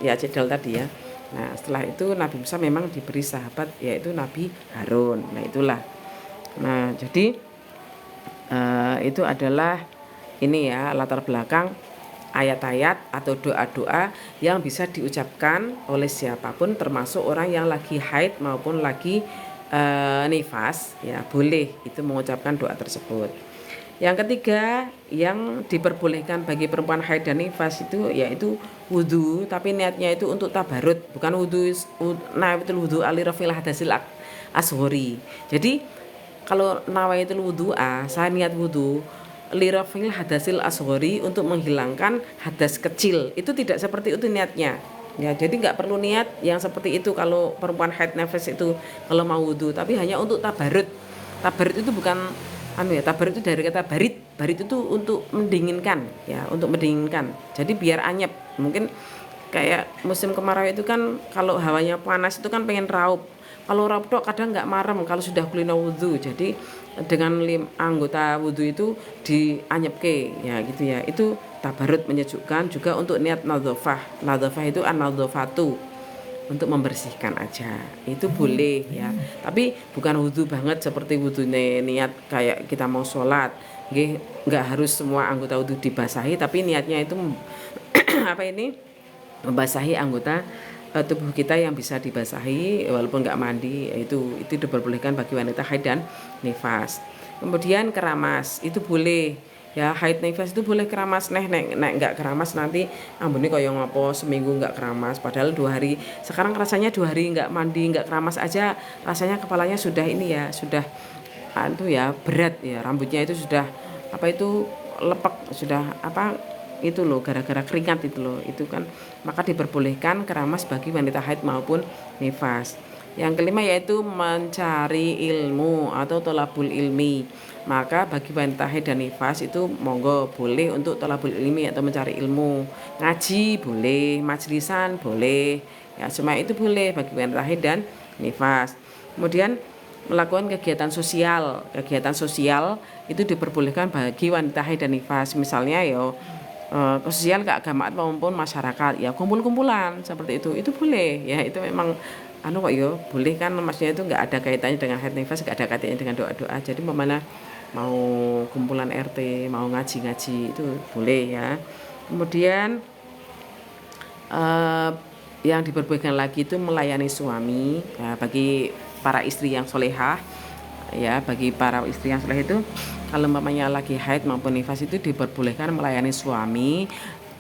ya, cedal tadi ya. Nah, setelah itu Nabi Musa memang diberi sahabat, yaitu Nabi Harun. Nah, itulah. Nah, jadi itu adalah ini ya latar belakang ayat-ayat atau doa-doa yang bisa diucapkan oleh siapapun, termasuk orang yang lagi haid maupun lagi nifas ya, boleh itu mengucapkan doa tersebut. Yang ketiga yang diperbolehkan bagi perempuan haid dan nifas itu yaitu wudhu, tapi niatnya itu untuk tabarut, bukan nawaitul wudhu alirafil hadasil asghori. Jadi kalau nawaitul wudhu'a, saya niat wudhu lirafil hadasil asghori, untuk menghilangkan hadas kecil, itu tidak seperti itu niatnya ya. Jadi nggak perlu niat yang seperti itu kalau perempuan haid nifas itu kalau mau wudhu, tapi hanya untuk tabarut. Tabarut itu bukan anu ya, tabarut itu dari kata barit. Barit itu untuk mendinginkan ya, untuk mendinginkan. Jadi biar anyep. Mungkin kayak musim kemarau itu kan kalau hawanya panas itu kan pengen raup. Kalau raup tok kadang nggak marem kalau sudah kulina wudhu. Jadi dengan anggota wudhu itu dianyepke ya gitu ya. Itu tabarut menyejukkan juga untuk niat nadzofah. Nadzofah itu an-nadzofatu, untuk membersihkan aja itu boleh ya, tapi bukan wudhu banget seperti wudhu niat kayak kita mau sholat. Nggak harus semua anggota wudhu dibasahi, tapi niatnya itu apa ini, membasahi anggota tubuh kita yang bisa dibasahi walaupun nggak mandi. Itu diperbolehkan bagi wanita haid dan nifas. Kemudian keramas itu boleh ya, haid nifas itu boleh keramas. nek nggak keramas nanti ambune kaya ngopo seminggu nggak keramas, padahal 2 hari. Sekarang rasanya 2 hari nggak mandi nggak keramas aja rasanya kepalanya sudah ini ya, sudah itu ya berat ya, rambutnya itu sudah apa itu lepek, sudah apa itu loh, gara-gara keringat itu loh, itu kan. Maka diperbolehkan keramas bagi wanita haid maupun nifas. Yang kelima yaitu mencari ilmu atau tolabul ilmi. Maka bagi wanita haid dan nifas itu monggo boleh untuk tolabul ilmi atau mencari ilmu. Ngaji boleh, majlisan boleh. Ya, semua itu boleh bagi wanita haid dan nifas. Kemudian melakukan kegiatan sosial. Kegiatan sosial itu diperbolehkan bagi wanita haid dan nifas. Misalnya sosial keagamaan maupun masyarakat ya, kumpul-kumpulan seperti itu boleh ya. Itu memang anu kok ya boleh kan, maksudnya itu nggak ada kaitannya dengan haid nifas, nggak ada kaitannya dengan doa-doa. Jadi mana mau kumpulan RT, mau ngaji-ngaji itu boleh ya. Kemudian yang diperbolehkan lagi itu melayani suami ya, bagi para istri yang solehah ya. Bagi para istri yang solehah itu kalau umpamanya lagi haid maupun nifas itu diperbolehkan melayani suami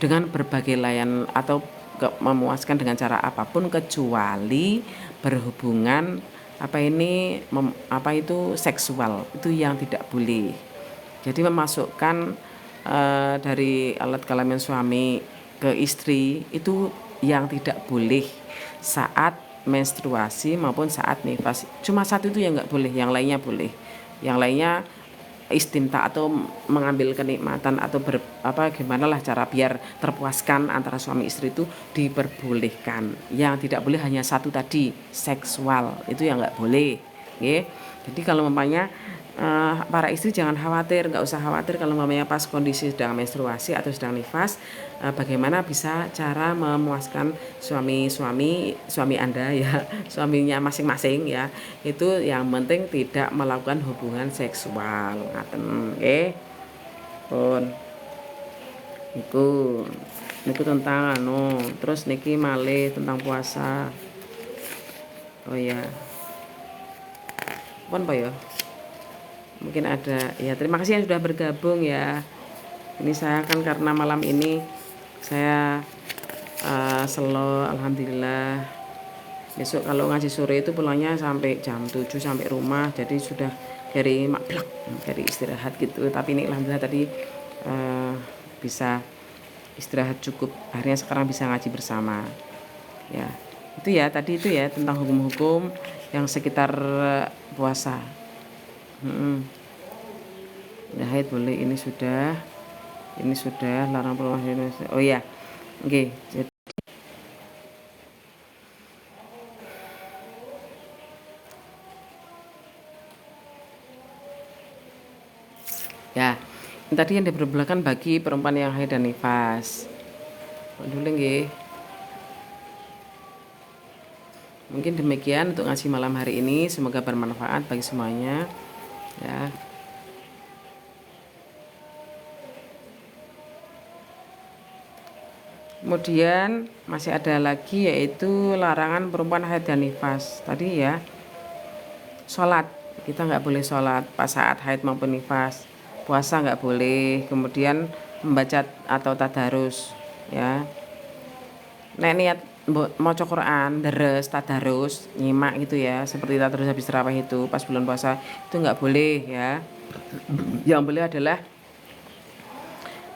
dengan berbagai layanan atau memuaskan dengan cara apapun kecuali berhubungan apa itu seksual, itu yang tidak boleh. Jadi memasukkan dari alat kelamin suami ke istri itu yang tidak boleh saat menstruasi maupun saat nifas. Cuma satu itu yang nggak boleh, yang lainnya boleh. Yang lainnya istimta atau mengambil kenikmatan atau gimana lah cara biar terpuaskan antara suami istri itu diperbolehkan. Yang tidak boleh hanya satu tadi, seksual, itu yang nggak boleh ya. Jadi kalau mamanya para istri jangan khawatir, nggak usah khawatir kalau mamanya pas kondisi sedang menstruasi atau sedang nifas, bagaimana bisa cara memuaskan suami Anda ya, suaminya masing-masing ya. Itu yang penting tidak melakukan hubungan seksual. Ngaten nggih. Pun niku tentang terus niki malih tentang puasa. Oh ya. Pun apa ya? Mungkin ada ya. Terima kasih yang sudah bergabung ya. Ini saya kan karena malam ini saya slow, alhamdulillah. Besok kalau ngaji sore itu pulangnya sampai jam 7 sampai rumah, jadi sudah dari maklek, dari istirahat gitu. Tapi ini alhamdulillah tadi bisa istirahat cukup, akhirnya sekarang bisa ngaji bersama ya. Itu ya tadi itu ya tentang hukum-hukum yang sekitar puasa. Ya, haid boleh, ini sudah larang pulang. Oh ya, oke. Ya, ini tadi yang diperbolehkan bagi perempuan yang haid dan nifas. Dulu nggih. Mungkin demikian untuk ngaji malam hari ini, semoga bermanfaat bagi semuanya ya. Kemudian masih ada lagi yaitu larangan perempuan haid dan nifas tadi ya. Sholat, kita nggak boleh sholat pas saat haid maupun nifas. Puasa nggak boleh. Kemudian membaca atau tadarus ya. Nek niat maca Quran, deres, tadarus, nyimak gitu ya, seperti tadarus habis tarawih itu pas bulan puasa itu nggak boleh ya. Yang boleh adalah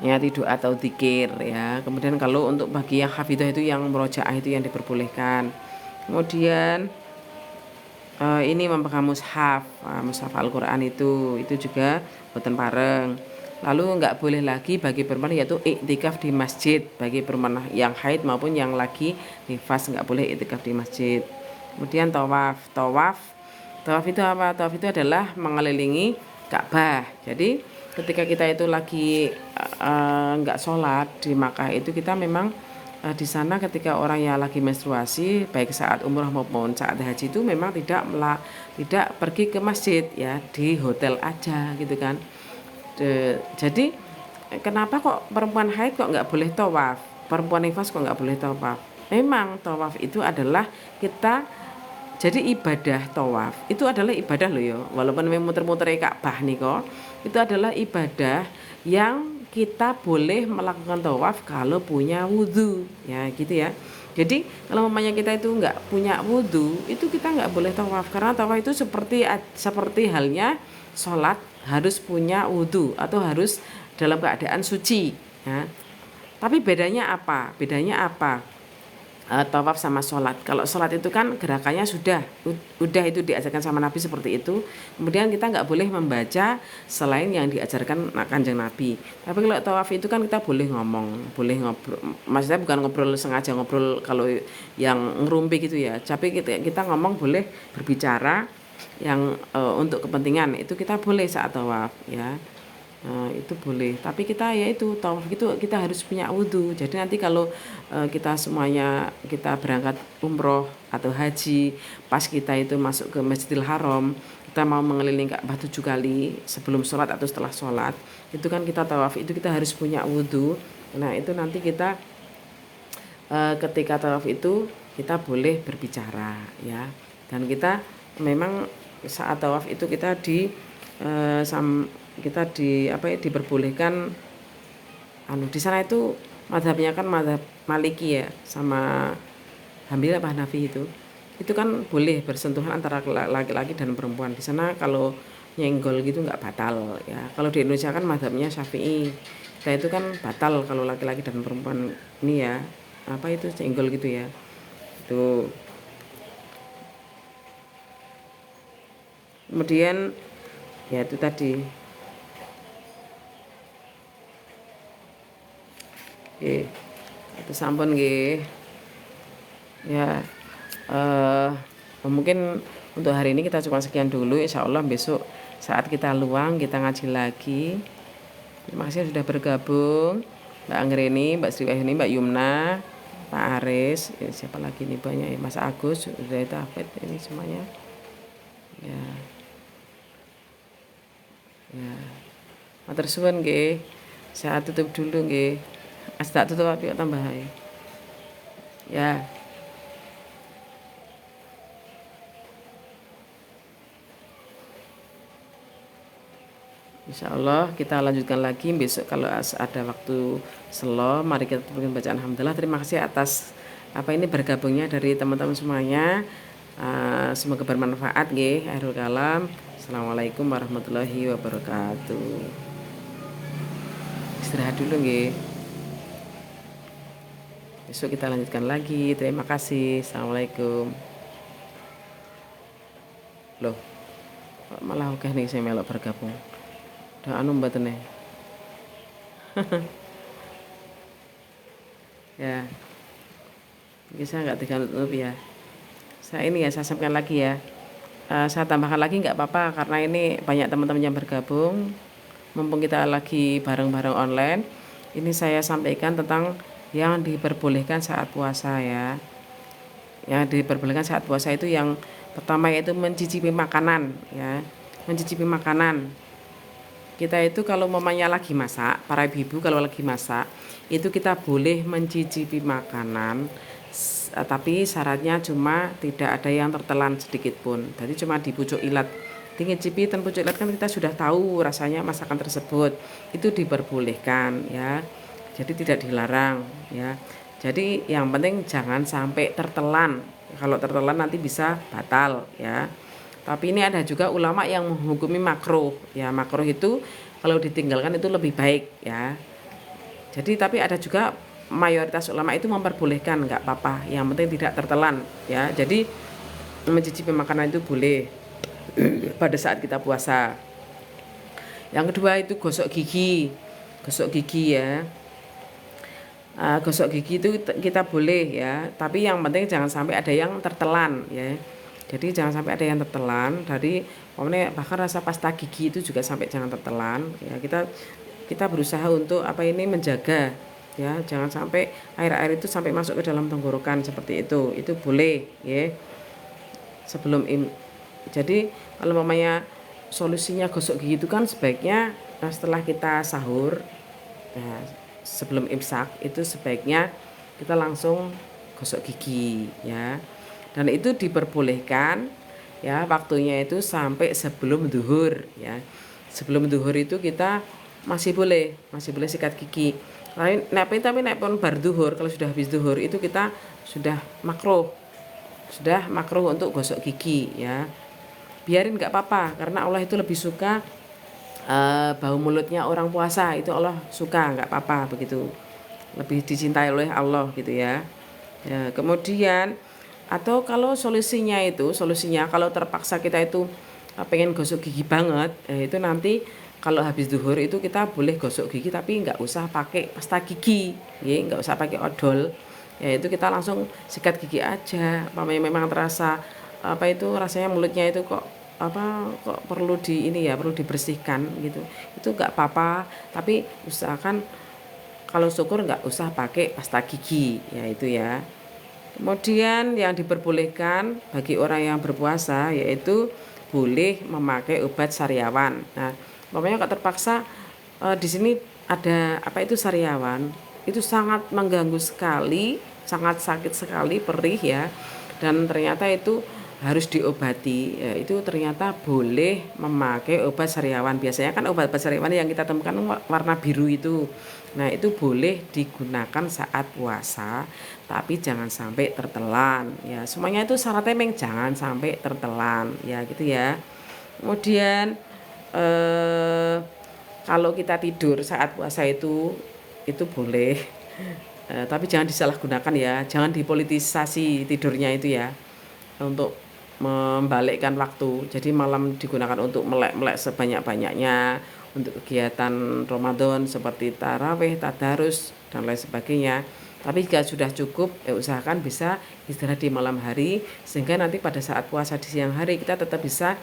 niati doa atau zikir ya. Kemudian kalau untuk bagi yang hafidhah itu yang murojaah itu yang diperbolehkan. Kemudian ini memegang mushaf, mushaf Al-Qur'an itu juga boten pareng. Lalu nggak boleh lagi bagi perempuan yaitu iktikaf di masjid, bagi perempuan yang haid maupun yang lagi nifas nggak boleh iktikaf di masjid. Kemudian tawaf itu apa? Tawaf itu adalah mengelilingi Ka'bah. Jadi ketika kita itu lagi nggak sholat di Makkah itu kita memang di sana ketika orang yang lagi menstruasi baik saat umroh maupun saat haji itu memang tidak pergi ke masjid ya, di hotel aja gitu kan. Jadi kenapa kok perempuan haid kok nggak boleh tawaf, perempuan nifas kok nggak boleh tawaf? Memang tawaf itu adalah kita, jadi ibadah tawaf itu adalah ibadah loh ya, walaupun memang muter-muter Ka'bah nih kok, itu adalah ibadah yang kita boleh melakukan tawaf kalau punya wudhu ya gitu ya. Jadi kalau mamanya kita itu nggak punya wudhu itu kita nggak boleh tawaf, karena tawaf itu seperti halnya sholat harus punya wudhu atau harus dalam keadaan suci ya. Tapi bedanya apa? Tawaf sama sholat. Kalau sholat itu kan gerakannya udah itu diajarkan sama Nabi seperti itu. Kemudian kita nggak boleh membaca selain yang diajarkan Kanjeng Nabi. Tapi kalau tawaf itu kan kita boleh ngomong, boleh ngobrol. Maksudnya bukan ngobrol sengaja ngobrol kalau yang ngerumpi gitu ya. Tapi kita ngomong boleh berbicara yang untuk kepentingan itu kita boleh saat tawaf ya. Itu boleh, tapi kita ya itu tawaf itu kita harus punya wudhu. Jadi nanti kalau kita semuanya kita berangkat umroh atau haji, pas kita itu masuk ke Masjidil Haram, kita mau mengelilingi Ka'bah 7 kali sebelum sholat atau setelah sholat, itu kan kita tawaf itu kita harus punya wudhu. Nah itu nanti kita ketika tawaf itu kita boleh berbicara ya, dan kita memang saat tawaf itu kita diperbolehkan di sana itu mazhabnya kan mazhab Maliki ya, sama Hambali apa Hanafi itu kan boleh bersentuhan antara laki-laki dan perempuan di sana. Kalau nyenggol gitu nggak batal ya. Kalau di Indonesia kan mazhabnya Syafi'i, kita itu kan batal kalau laki-laki dan perempuan ini ya, apa itu nyenggol gitu ya. Itu kemudian ya itu tadi. Itu sampun nggih. Ya mungkin untuk hari ini kita cuma sekian dulu. Insya Allah besok saat kita luang kita ngaji lagi. Terima kasih sudah bergabung, Mbak Anggreni, Mbak Sriwahyuni, Mbak Yumna, Pak Aris, siapa lagi nih banyak ya, Mas Agus, sudah Hafid, ini semuanya. Ya. Matur suwun nggih. Saya tutup dulu nggih. Tak tutup api tambah ya. Insya Allah kita lanjutkan lagi besok kalau ada waktu slow. Mari kita bikin bacaan alhamdulillah. Terima kasih atas ini bergabungnya dari teman-teman semuanya. Semoga bermanfaat nggih. Akhirul kalam. Assalamualaikum warahmatullahi wabarakatuh. Istirahat dulu nggih. Besok kita lanjutkan lagi. Terima kasih. Assalamualaikum. Loh, malah oke nih saya melok bergabung. Udah mboten nih. Ya. Ini saya nggak tutup ya. Saya sampaikan lagi ya. Saya tambahkan lagi nggak apa-apa karena ini banyak teman-teman yang bergabung. Mumpung kita lagi bareng-bareng online, ini saya sampaikan tentang yang diperbolehkan saat puasa ya. Yang diperbolehkan saat puasa itu yang pertama yaitu mencicipi makanan ya. Mencicipi makanan. Kita itu kalau mamanya lagi masak, para ibu kalau lagi masak, itu kita boleh mencicipi makanan, tapi syaratnya cuma tidak ada yang tertelan sedikit pun. Jadi cuma di pucuk ilat. Ngicipi dan pucuk ilat kan kita sudah tahu rasanya masakan tersebut, itu diperbolehkan ya. Jadi tidak dilarang ya. Jadi yang penting jangan sampai tertelan. Kalau tertelan nanti bisa batal ya. Tapi ini ada juga ulama yang menghukumi makruh ya. Makruh itu kalau ditinggalkan itu lebih baik ya. Jadi tapi ada juga mayoritas ulama itu memperbolehkan, nggak apa-apa, yang penting tidak tertelan ya. Jadi mencicipi makanan itu boleh pada saat kita puasa. Yang kedua itu gosok gigi. Gosok gigi ya. Gosok gigi itu kita boleh ya, tapi yang penting jangan sampai ada yang tertelan ya. Jadi jangan sampai ada yang tertelan dari bahkan rasa pasta gigi itu juga sampai jangan tertelan ya. Kita berusaha untuk menjaga ya, jangan sampai air-air itu sampai masuk ke dalam tenggorokan seperti itu boleh ya. Jadi kalau solusinya gosok gigi itu kan sebaiknya setelah kita sahur ya, sebelum imsak itu sebaiknya kita langsung gosok gigi ya, dan itu diperbolehkan ya, waktunya itu sampai sebelum duhur ya. Sebelum duhur itu kita masih boleh sikat gigi. Tapi nek pun bar duhur, kalau sudah habis duhur itu kita sudah makruh untuk gosok gigi ya. Biarin nggak apa-apa, karena Allah itu lebih suka bau mulutnya orang puasa, itu Allah suka, nggak apa-apa begitu, lebih dicintai oleh Allah gitu ya. Kemudian atau kalau solusinya kalau terpaksa kita itu pengen gosok gigi banget, itu nanti kalau habis duhur itu kita boleh gosok gigi tapi nggak usah pakai pasta gigi ya, nggak usah pakai odol ya, itu kita langsung sikat gigi aja. Memang terasa rasanya mulutnya itu kok perlu perlu dibersihkan gitu, itu nggak apa-apa, tapi usahakan kalau syukur nggak usah pakai pasta gigi ya, itu ya. Kemudian yang diperbolehkan bagi orang yang berpuasa yaitu boleh memakai obat sariawan. Nah, kalau terpaksa di sini ada sariawan, itu sangat mengganggu sekali, sangat sakit sekali, perih ya, dan ternyata itu harus diobati ya, itu ternyata boleh memakai obat sariawan. Biasanya kan obat sariawan yang kita temukan warna biru itu, nah itu boleh digunakan saat puasa, tapi jangan sampai tertelan ya. Semuanya itu syaratnya memang jangan sampai tertelan ya, gitu ya. Kemudian kalau kita tidur saat puasa itu boleh, tapi jangan disalahgunakan ya, jangan dipolitisasi tidurnya itu ya, untuk membalikkan waktu. Jadi malam digunakan untuk melek-melek sebanyak-banyaknya untuk kegiatan Ramadan seperti tarawih, tadarus dan lain sebagainya. Tapi jika sudah cukup, usahakan bisa istirahat di malam hari, sehingga nanti pada saat puasa di siang hari kita tetap bisa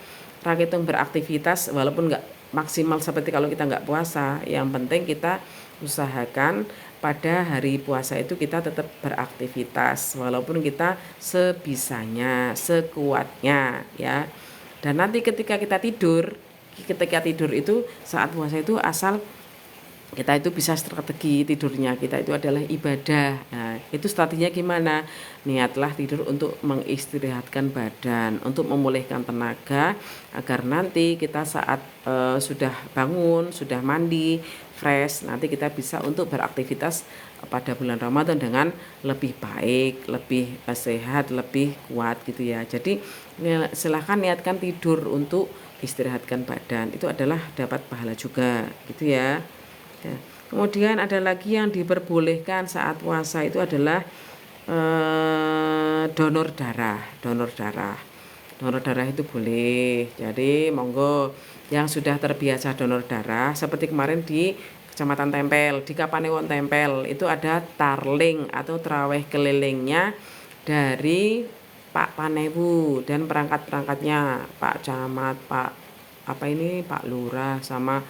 rakitung beraktivitas walaupun nggak maksimal seperti kalau kita nggak puasa. Yang penting kita usahakan pada hari puasa itu kita tetap beraktivitas walaupun kita sebisanya, sekuatnya ya. Dan nanti ketika tidur itu saat puasa itu, asal kita itu bisa strategi tidurnya kita itu adalah ibadah. Nah, itu strateginya gimana? Niatlah tidur untuk mengistirahatkan badan, untuk memulihkan tenaga, agar nanti kita saat sudah bangun, sudah mandi, fresh, nanti kita bisa untuk beraktivitas pada bulan Ramadan dengan lebih baik, lebih sehat, lebih kuat gitu ya. Jadi silahkan niatkan tidur untuk istirahatkan badan, itu adalah dapat pahala juga gitu ya. Ya. Kemudian ada lagi yang diperbolehkan saat puasa itu adalah donor darah itu boleh. Jadi monggo yang sudah terbiasa donor darah, seperti kemarin di Kecamatan Tempel, di Kapanewon Tempel itu ada tarling atau traweh kelilingnya dari Pak Panewu dan perangkat-perangkatnya, Pak Camat, Pak Lurah, sama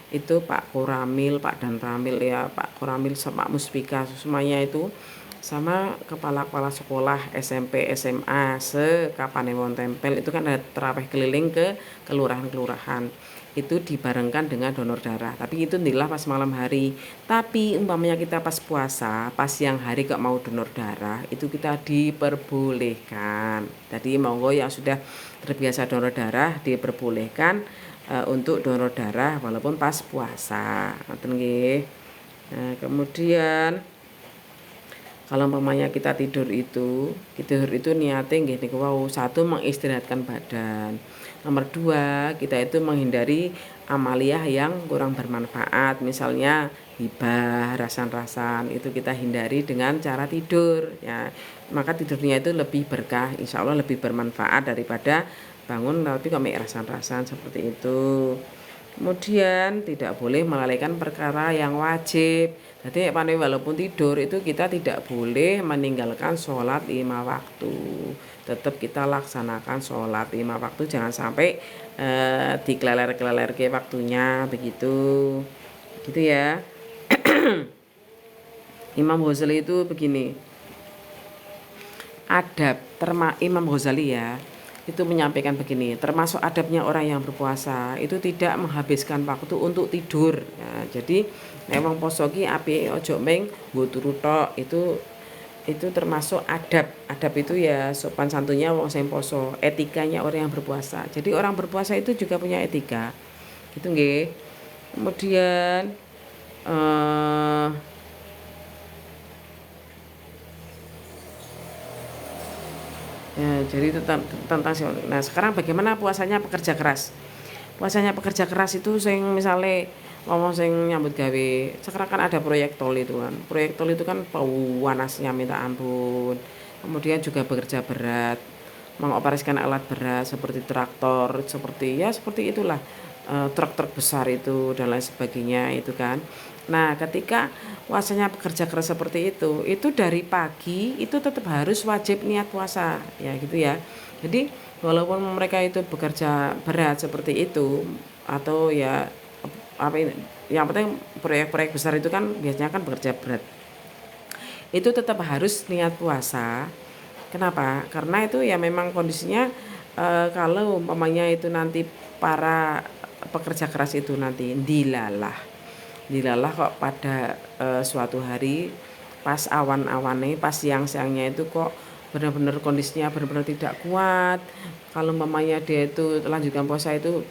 itu Pak Koramil, Pak Dan Ramil ya, Pak Koramil sama Pak Muspika, semuanya itu, sama kepala-kepala sekolah SMP SMA se-Kapanewon Tempel itu kan ada terawih keliling ke kelurahan-kelurahan, itu dibarengkan dengan donor darah. Tapi itu inilah pas malam hari. Tapi umpamanya kita pas puasa, pas siang hari kok mau donor darah, itu kita diperbolehkan. Jadi monggo yang sudah terbiasa donor darah diperbolehkan untuk donor darah walaupun pas puasa. Nah, kemudian kalau umpamanya kita tidur itu niatnya nggih niku wau, satu mengistirahatkan badan. Nomor 2, kita itu menghindari amaliyah yang kurang bermanfaat, misalnya hibah, rasan-rasan, itu kita hindari dengan cara tidur ya. Maka tidurnya itu lebih berkah, insya Allah lebih bermanfaat daripada bangun tapi kok rasan-rasan seperti itu. Kemudian tidak boleh melalaikan perkara yang wajib. Jadi walaupun tidur itu kita tidak boleh meninggalkan sholat 5 waktu. Tetap kita laksanakan sholat 5 waktu, jangan sampai dikeleler-keleler ke waktunya begitu. Gitu ya. Imam Ghazali itu begini. Imam Ghazali ya, itu menyampaikan begini, termasuk adabnya orang yang berpuasa itu tidak menghabiskan waktu untuk tidur ya. Jadi memang poso ki api ojo meng nggo turu tok, itu termasuk adab itu ya sopan santunnya wong sing poso, etikanya orang yang berpuasa. Jadi orang berpuasa itu juga punya etika gitu nggih. Kemudian ya, jadi itu tentang. Nah, sekarang bagaimana puasanya pekerja keras? Puasanya pekerja keras itu sing misalnya ngomong sing nyambut gawe. Sekarang kan ada proyek tol itu kan. Proyek tol itu kan panasnya minta ampun. Kemudian juga bekerja berat, mengoperasikan alat berat seperti traktor, seperti itulah, truk-truk besar itu dan lain sebagainya itu kan. Nah, ketika puasanya pekerja keras seperti itu dari pagi itu tetap harus wajib niat puasa ya gitu ya. Jadi walaupun mereka itu bekerja berat seperti itu atau ya apa ini, yang penting proyek-proyek besar itu kan biasanya kan bekerja berat. Itu tetap harus niat puasa. Kenapa? Karena itu ya memang kondisinya kalau umpamanya itu nanti para pekerja keras itu nanti dilalah kok pada suatu hari pas awan-awannya, pas siang-siangnya itu kok benar-benar kondisinya benar-benar tidak kuat. Kalau mamanya dia itu lanjutkan puasa itu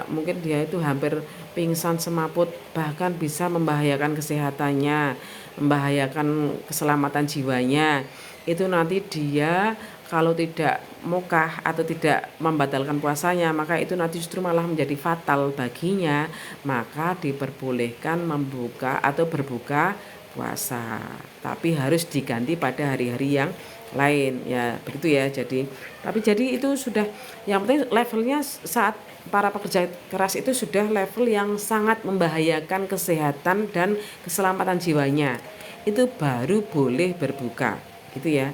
mungkin dia itu hampir pingsan semaput, bahkan bisa membahayakan kesehatannya, membahayakan keselamatan jiwanya. Itu nanti dia kalau tidak mokah atau tidak membatalkan puasanya, maka itu nanti justru malah menjadi fatal baginya. Maka diperbolehkan membuka atau berbuka puasa, tapi harus diganti pada hari-hari yang lain ya, begitu ya. Jadi itu sudah, yang penting levelnya saat para pekerja keras itu sudah level yang sangat membahayakan kesehatan dan keselamatan jiwanya, itu baru boleh berbuka gitu ya.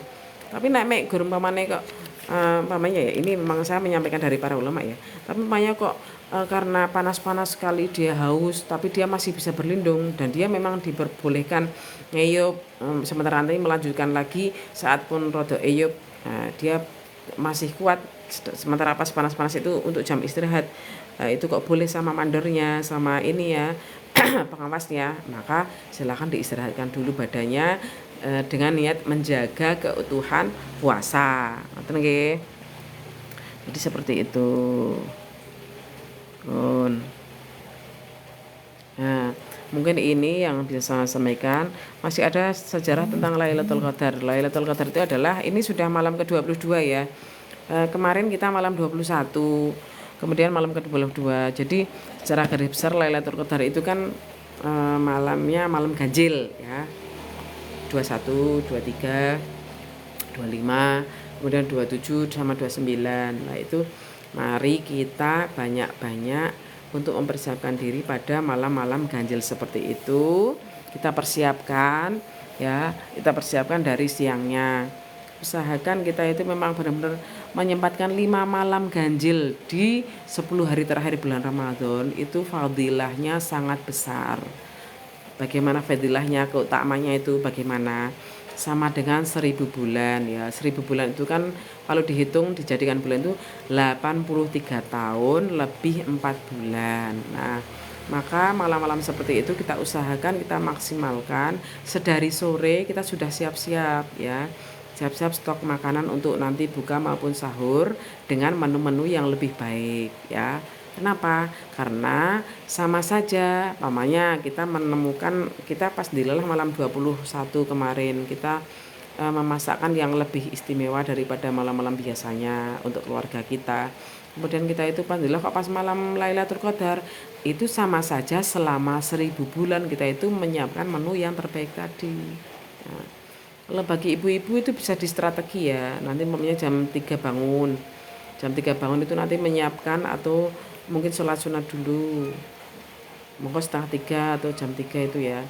Tapi nek guru pamane kok ya, ini memang saya menyampaikan dari para ulama ya. Tapi umpamanya kok karena panas-panas sekali dia haus, tapi dia masih bisa berlindung dan dia memang diperbolehkan ngeyup sementara nanti melanjutkan lagi saat pun rodo eyup, dia masih kuat sementara pas panas-panas itu untuk jam istirahat, itu kok boleh sama mandornya sama ini ya pengawasnya, maka silakan diistirahatkan dulu badannya dengan niat menjaga keutuhan puasa. Ngoten nggih. Jadi seperti itu. Nah, mungkin ini yang bisa saya sampaikan. Masih ada sejarah tentang Lailatul Qadar. Lailatul Qadar itu adalah, ini sudah malam ke-22 ya. Kemarin kita malam 21, kemudian malam ke-22. Jadi secara garis besar Lailatul Qadar itu kan malamnya malam ganjil ya. 21, 23, 25, kemudian 27 sama 29. Nah, itu mari kita banyak-banyak untuk mempersiapkan diri pada malam-malam ganjil seperti itu. Kita persiapkan ya, kita persiapkan dari siangnya. Usahakan kita itu memang benar-benar menyempatkan 5 malam ganjil di 10 hari terakhir bulan Ramadan, itu fadilahnya sangat besar. Bagaimana fadilahnya, keutamanya itu bagaimana? Sama dengan 1000 bulan ya. 1000 bulan itu kan kalau dihitung dijadikan bulan itu 83 tahun lebih 4 bulan. Nah, maka malam-malam seperti itu kita usahakan, kita maksimalkan sedari sore kita sudah siap-siap ya. Siap-siap stok makanan untuk nanti buka maupun sahur dengan menu-menu yang lebih baik ya. Kenapa? Karena sama saja, pamannya kita menemukan, kita pas dilelah malam 21 kemarin, kita memasakkan yang lebih istimewa daripada malam-malam biasanya untuk keluarga kita. kemudian kita itu alhamdulillah kok pas malam Lailatul Qadar, itu sama saja selama 1000 bulan kita itu menyiapkan menu yang terbaik tadi. Nah, kalau bagi ibu-ibu itu bisa distrategi ya, nanti umpamanya jam 3 bangun itu nanti menyiapkan atau mungkin sholat sunat dulu, monggo setengah 3 atau jam 3 itu ya,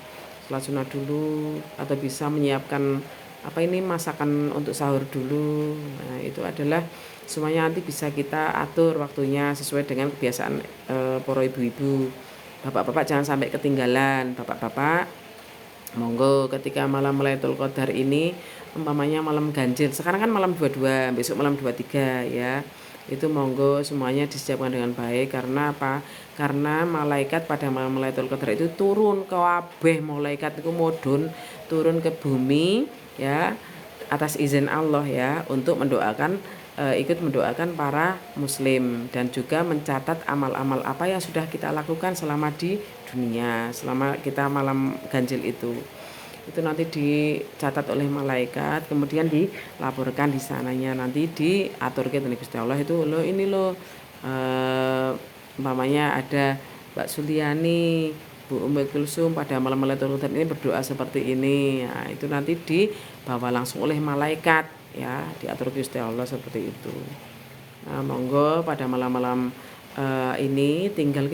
sholat sunat dulu, atau bisa menyiapkan apa ini masakan untuk sahur dulu. Nah itu adalah semuanya nanti bisa kita atur waktunya sesuai dengan kebiasaan para ibu-ibu. Bapak-bapak jangan sampai ketinggalan. Bapak-bapak monggo ketika malam Lailatul Qadar ini umpamanya malam ganjil, sekarang kan malam 22, besok malam 23 ya, itu monggo semuanya disiapkan dengan baik. Karena apa? Karena malaikat pada malam Lailatul Qadar itu turun ke kabeh, malaikat itu mudhun turun ke bumi ya, atas izin Allah ya, untuk mendoakan ikut mendoakan para muslim dan juga mencatat amal-amal apa yang sudah kita lakukan selama di dunia, selama kita malam ganjil itu nanti dicatat oleh malaikat, kemudian dilaporkan di sananya, nanti diatur ke Gusti Allah itu lo ini lo umpamanya ada Mbak Suliani, Bu Ummul Kulsum pada malam Lailatul Qadar ini berdoa seperti ini. Nah, itu nanti dibawa langsung oleh malaikat ya, diatur Gusti Allah seperti itu. Nah, monggo pada malam-malam ini tinggal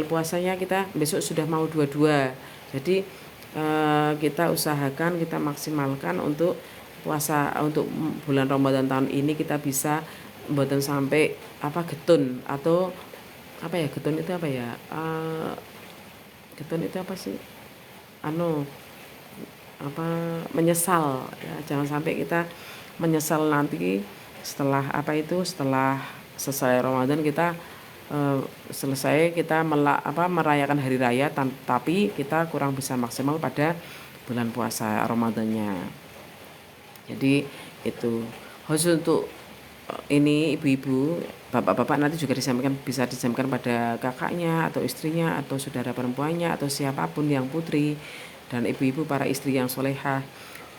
puasanya, kita besok sudah mau 22. Jadi kita usahakan, kita maksimalkan untuk puasa untuk bulan Ramadan tahun ini kita bisa mboten sampai apa getun atau apa ya, getun itu apa ya, getun itu apa sih, apa, menyesal ya, jangan sampai kita menyesal nanti setelah setelah selesai Ramadan kita selesai kita merayakan hari raya tapi kita kurang bisa maksimal pada bulan puasa Ramadannya. Jadi itu khusus untuk ini ibu-ibu, bapak-bapak nanti juga bisa disampaikan pada kakaknya atau istrinya atau saudara perempuannya atau siapapun yang putri dan ibu-ibu para istri yang solehah,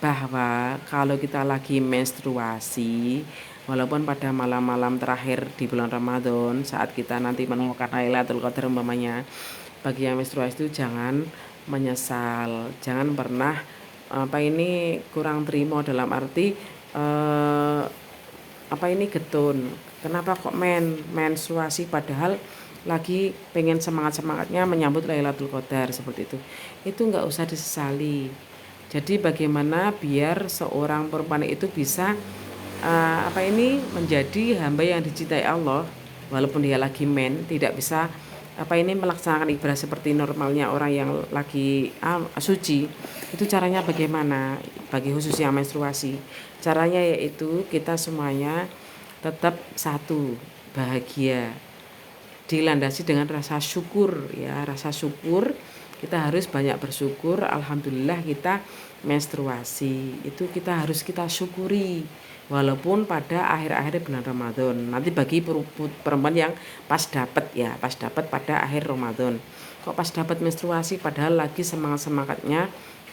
bahwa kalau kita lagi menstruasi, walaupun pada malam-malam terakhir di bulan Ramadan saat kita nanti menemukan Lailatul Qadar umpamanya, bagi yang menstruasi itu jangan menyesal, jangan pernah kurang terima dalam arti getun, kenapa kok menstruasi padahal lagi pengen semangat-semangatnya menyambut Lailatul Qadar seperti itu nggak usah disesali. Jadi bagaimana biar seorang perempuan itu bisa menjadi hamba yang dicintai Allah walaupun dia lagi tidak bisa melaksanakan ibadah seperti normalnya orang yang lagi suci. Itu caranya bagaimana bagi khusus yang menstruasi? Caranya yaitu kita semuanya tetap satu, bahagia, dilandasi dengan rasa syukur ya, rasa syukur. Kita harus banyak bersyukur, alhamdulillah kita menstruasi, itu kita harus kita syukuri walaupun pada akhir-akhir bulan Ramadan. Nanti bagi perempuan yang pas dapat pada akhir Ramadan, kok pas dapat menstruasi padahal lagi semangat-semangatnya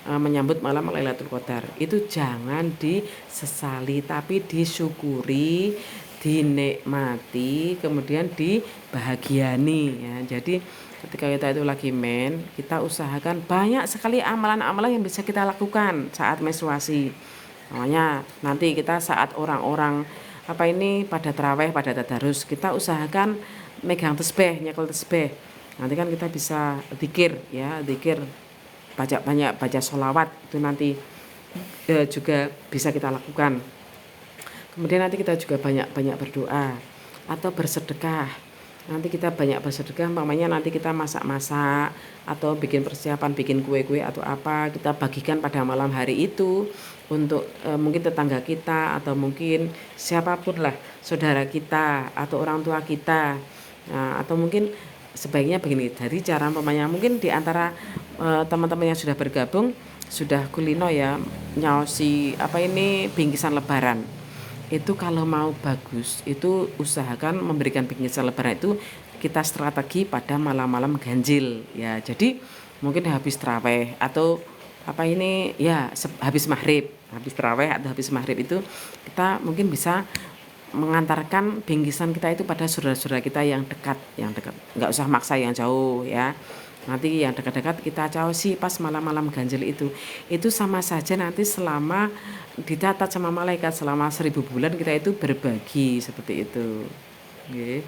menyambut malam Lailatul Qadar, itu jangan disesali tapi disyukuri, dinikmati, kemudian dibahagiani ya. Jadi ketika kita itu lagi kita usahakan banyak sekali amalan-amalan yang bisa kita lakukan saat menstruasi. Namanya nanti kita saat orang-orang pada tarawih, pada tadarus, kita usahakan megang tasbih, nyekel tasbih. Nanti kan kita bisa zikir, baca sholawat, itu nanti juga bisa kita lakukan. Kemudian nanti kita juga banyak berdoa atau bersedekah. Nanti kita banyak bersedekah, umpamanya nanti kita masak-masak atau bikin persiapan, bikin kue-kue atau apa, kita bagikan pada malam hari itu untuk mungkin tetangga kita atau mungkin siapapun lah, saudara kita atau orang tua kita. Nah, atau mungkin sebaiknya begini, dari cara umpamanya mungkin di antara teman-teman yang sudah bergabung sudah kulino ya, nyaosi bingkisan lebaran. Itu kalau mau bagus itu usahakan memberikan bingkisan lebaran itu kita strategi pada malam-malam ganjil ya. Jadi mungkin habis tarawih atau habis maghrib, habis tarawih atau habis maghrib itu kita mungkin bisa mengantarkan bingkisan kita itu pada saudara-saudara kita yang dekat, nggak usah maksa yang jauh ya. Nanti yang dekat-dekat kita caosi pas malam-malam ganjil itu sama saja nanti selama dicatat sama malaikat selama 1000 bulan kita itu berbagi seperti itu. Nggih.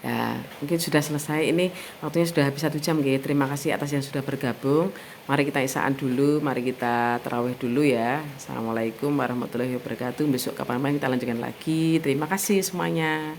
Ya, mungkin sudah selesai. Ini waktunya sudah habis 1 jam, nggih. Terima kasih atas yang sudah bergabung. Mari kita isaan dulu, mari kita tarawih dulu ya. Assalamualaikum warahmatullahi wabarakatuh. Besok kapan-kapan kita lanjutkan lagi. Terima kasih semuanya.